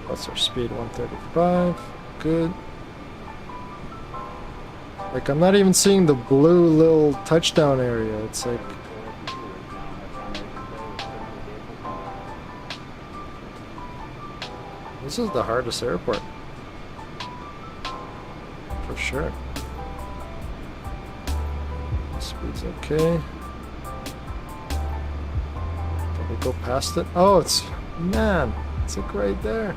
That's our speed, 135. Good. Like, I'm not even seeing the blue little touchdown area. It's like... This is the hardest airport. For sure. Speed's okay. Did we go past it? Oh, it's... Man, it's like right there.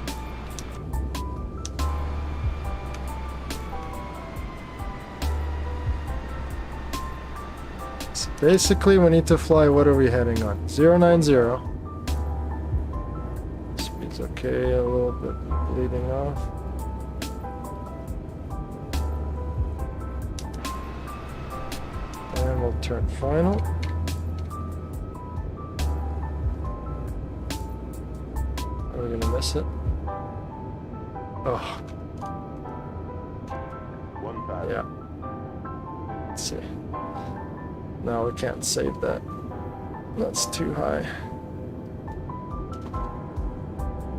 So basically we need to fly, what are we heading on? 090. Speed's okay, a little bit bleeding off. And we'll turn final. Are we gonna miss it? Oh, 1,000. yeah. Let's see. No, we can't save that. That's too high.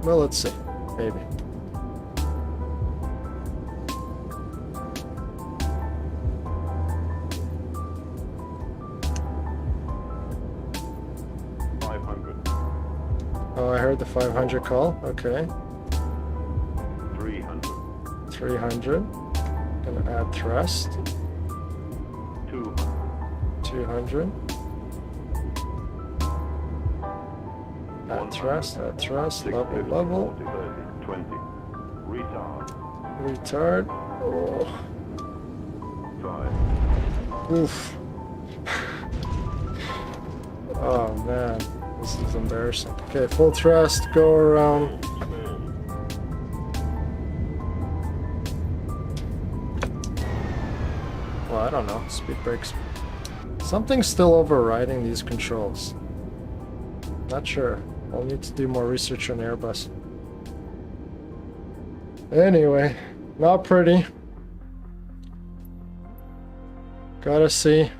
Well, let's see. Maybe. Oh, I heard the 500 call. Okay. 300. 300. Gonna add thrust. 200. 200. Add thrust, level, 650, level. 40, 30, 20. Retard. Retard. Oh. 5. Oof. Oh man, this is embarrassing. Okay, full thrust, go around. Well, I don't know. Speed brakes. Something's still overriding these controls. Not sure. I'll need to do more research on Airbus. Anyway, not pretty. Gotta see.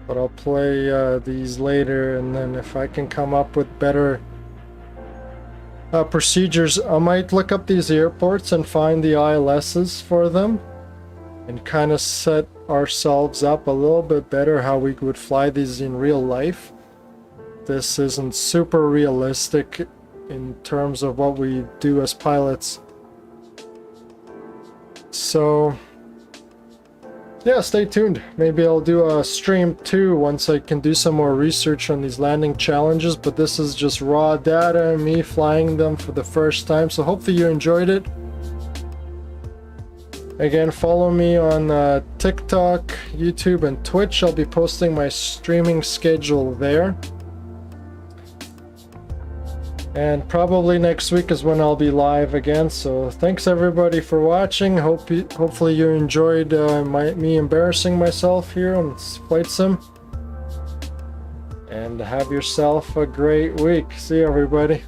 But I'll play these later, and then if I can come up with better procedures, I might look up these airports and find the ILSs for them and kind of set ourselves up a little bit better how we would fly these in real life. This isn't super realistic in terms of what we do as pilots. So yeah, stay tuned. Maybe I'll do a stream too once I can do some more research on these landing challenges, but this is just raw data and me flying them for the first time, so hopefully you enjoyed it. Again, follow me on TikTok, YouTube, and Twitch. I'll be posting my streaming schedule there. And probably next week is when I'll be live again. So thanks everybody for watching. Hopefully you enjoyed me embarrassing myself here on Flight Sim. And have yourself a great week. See you everybody.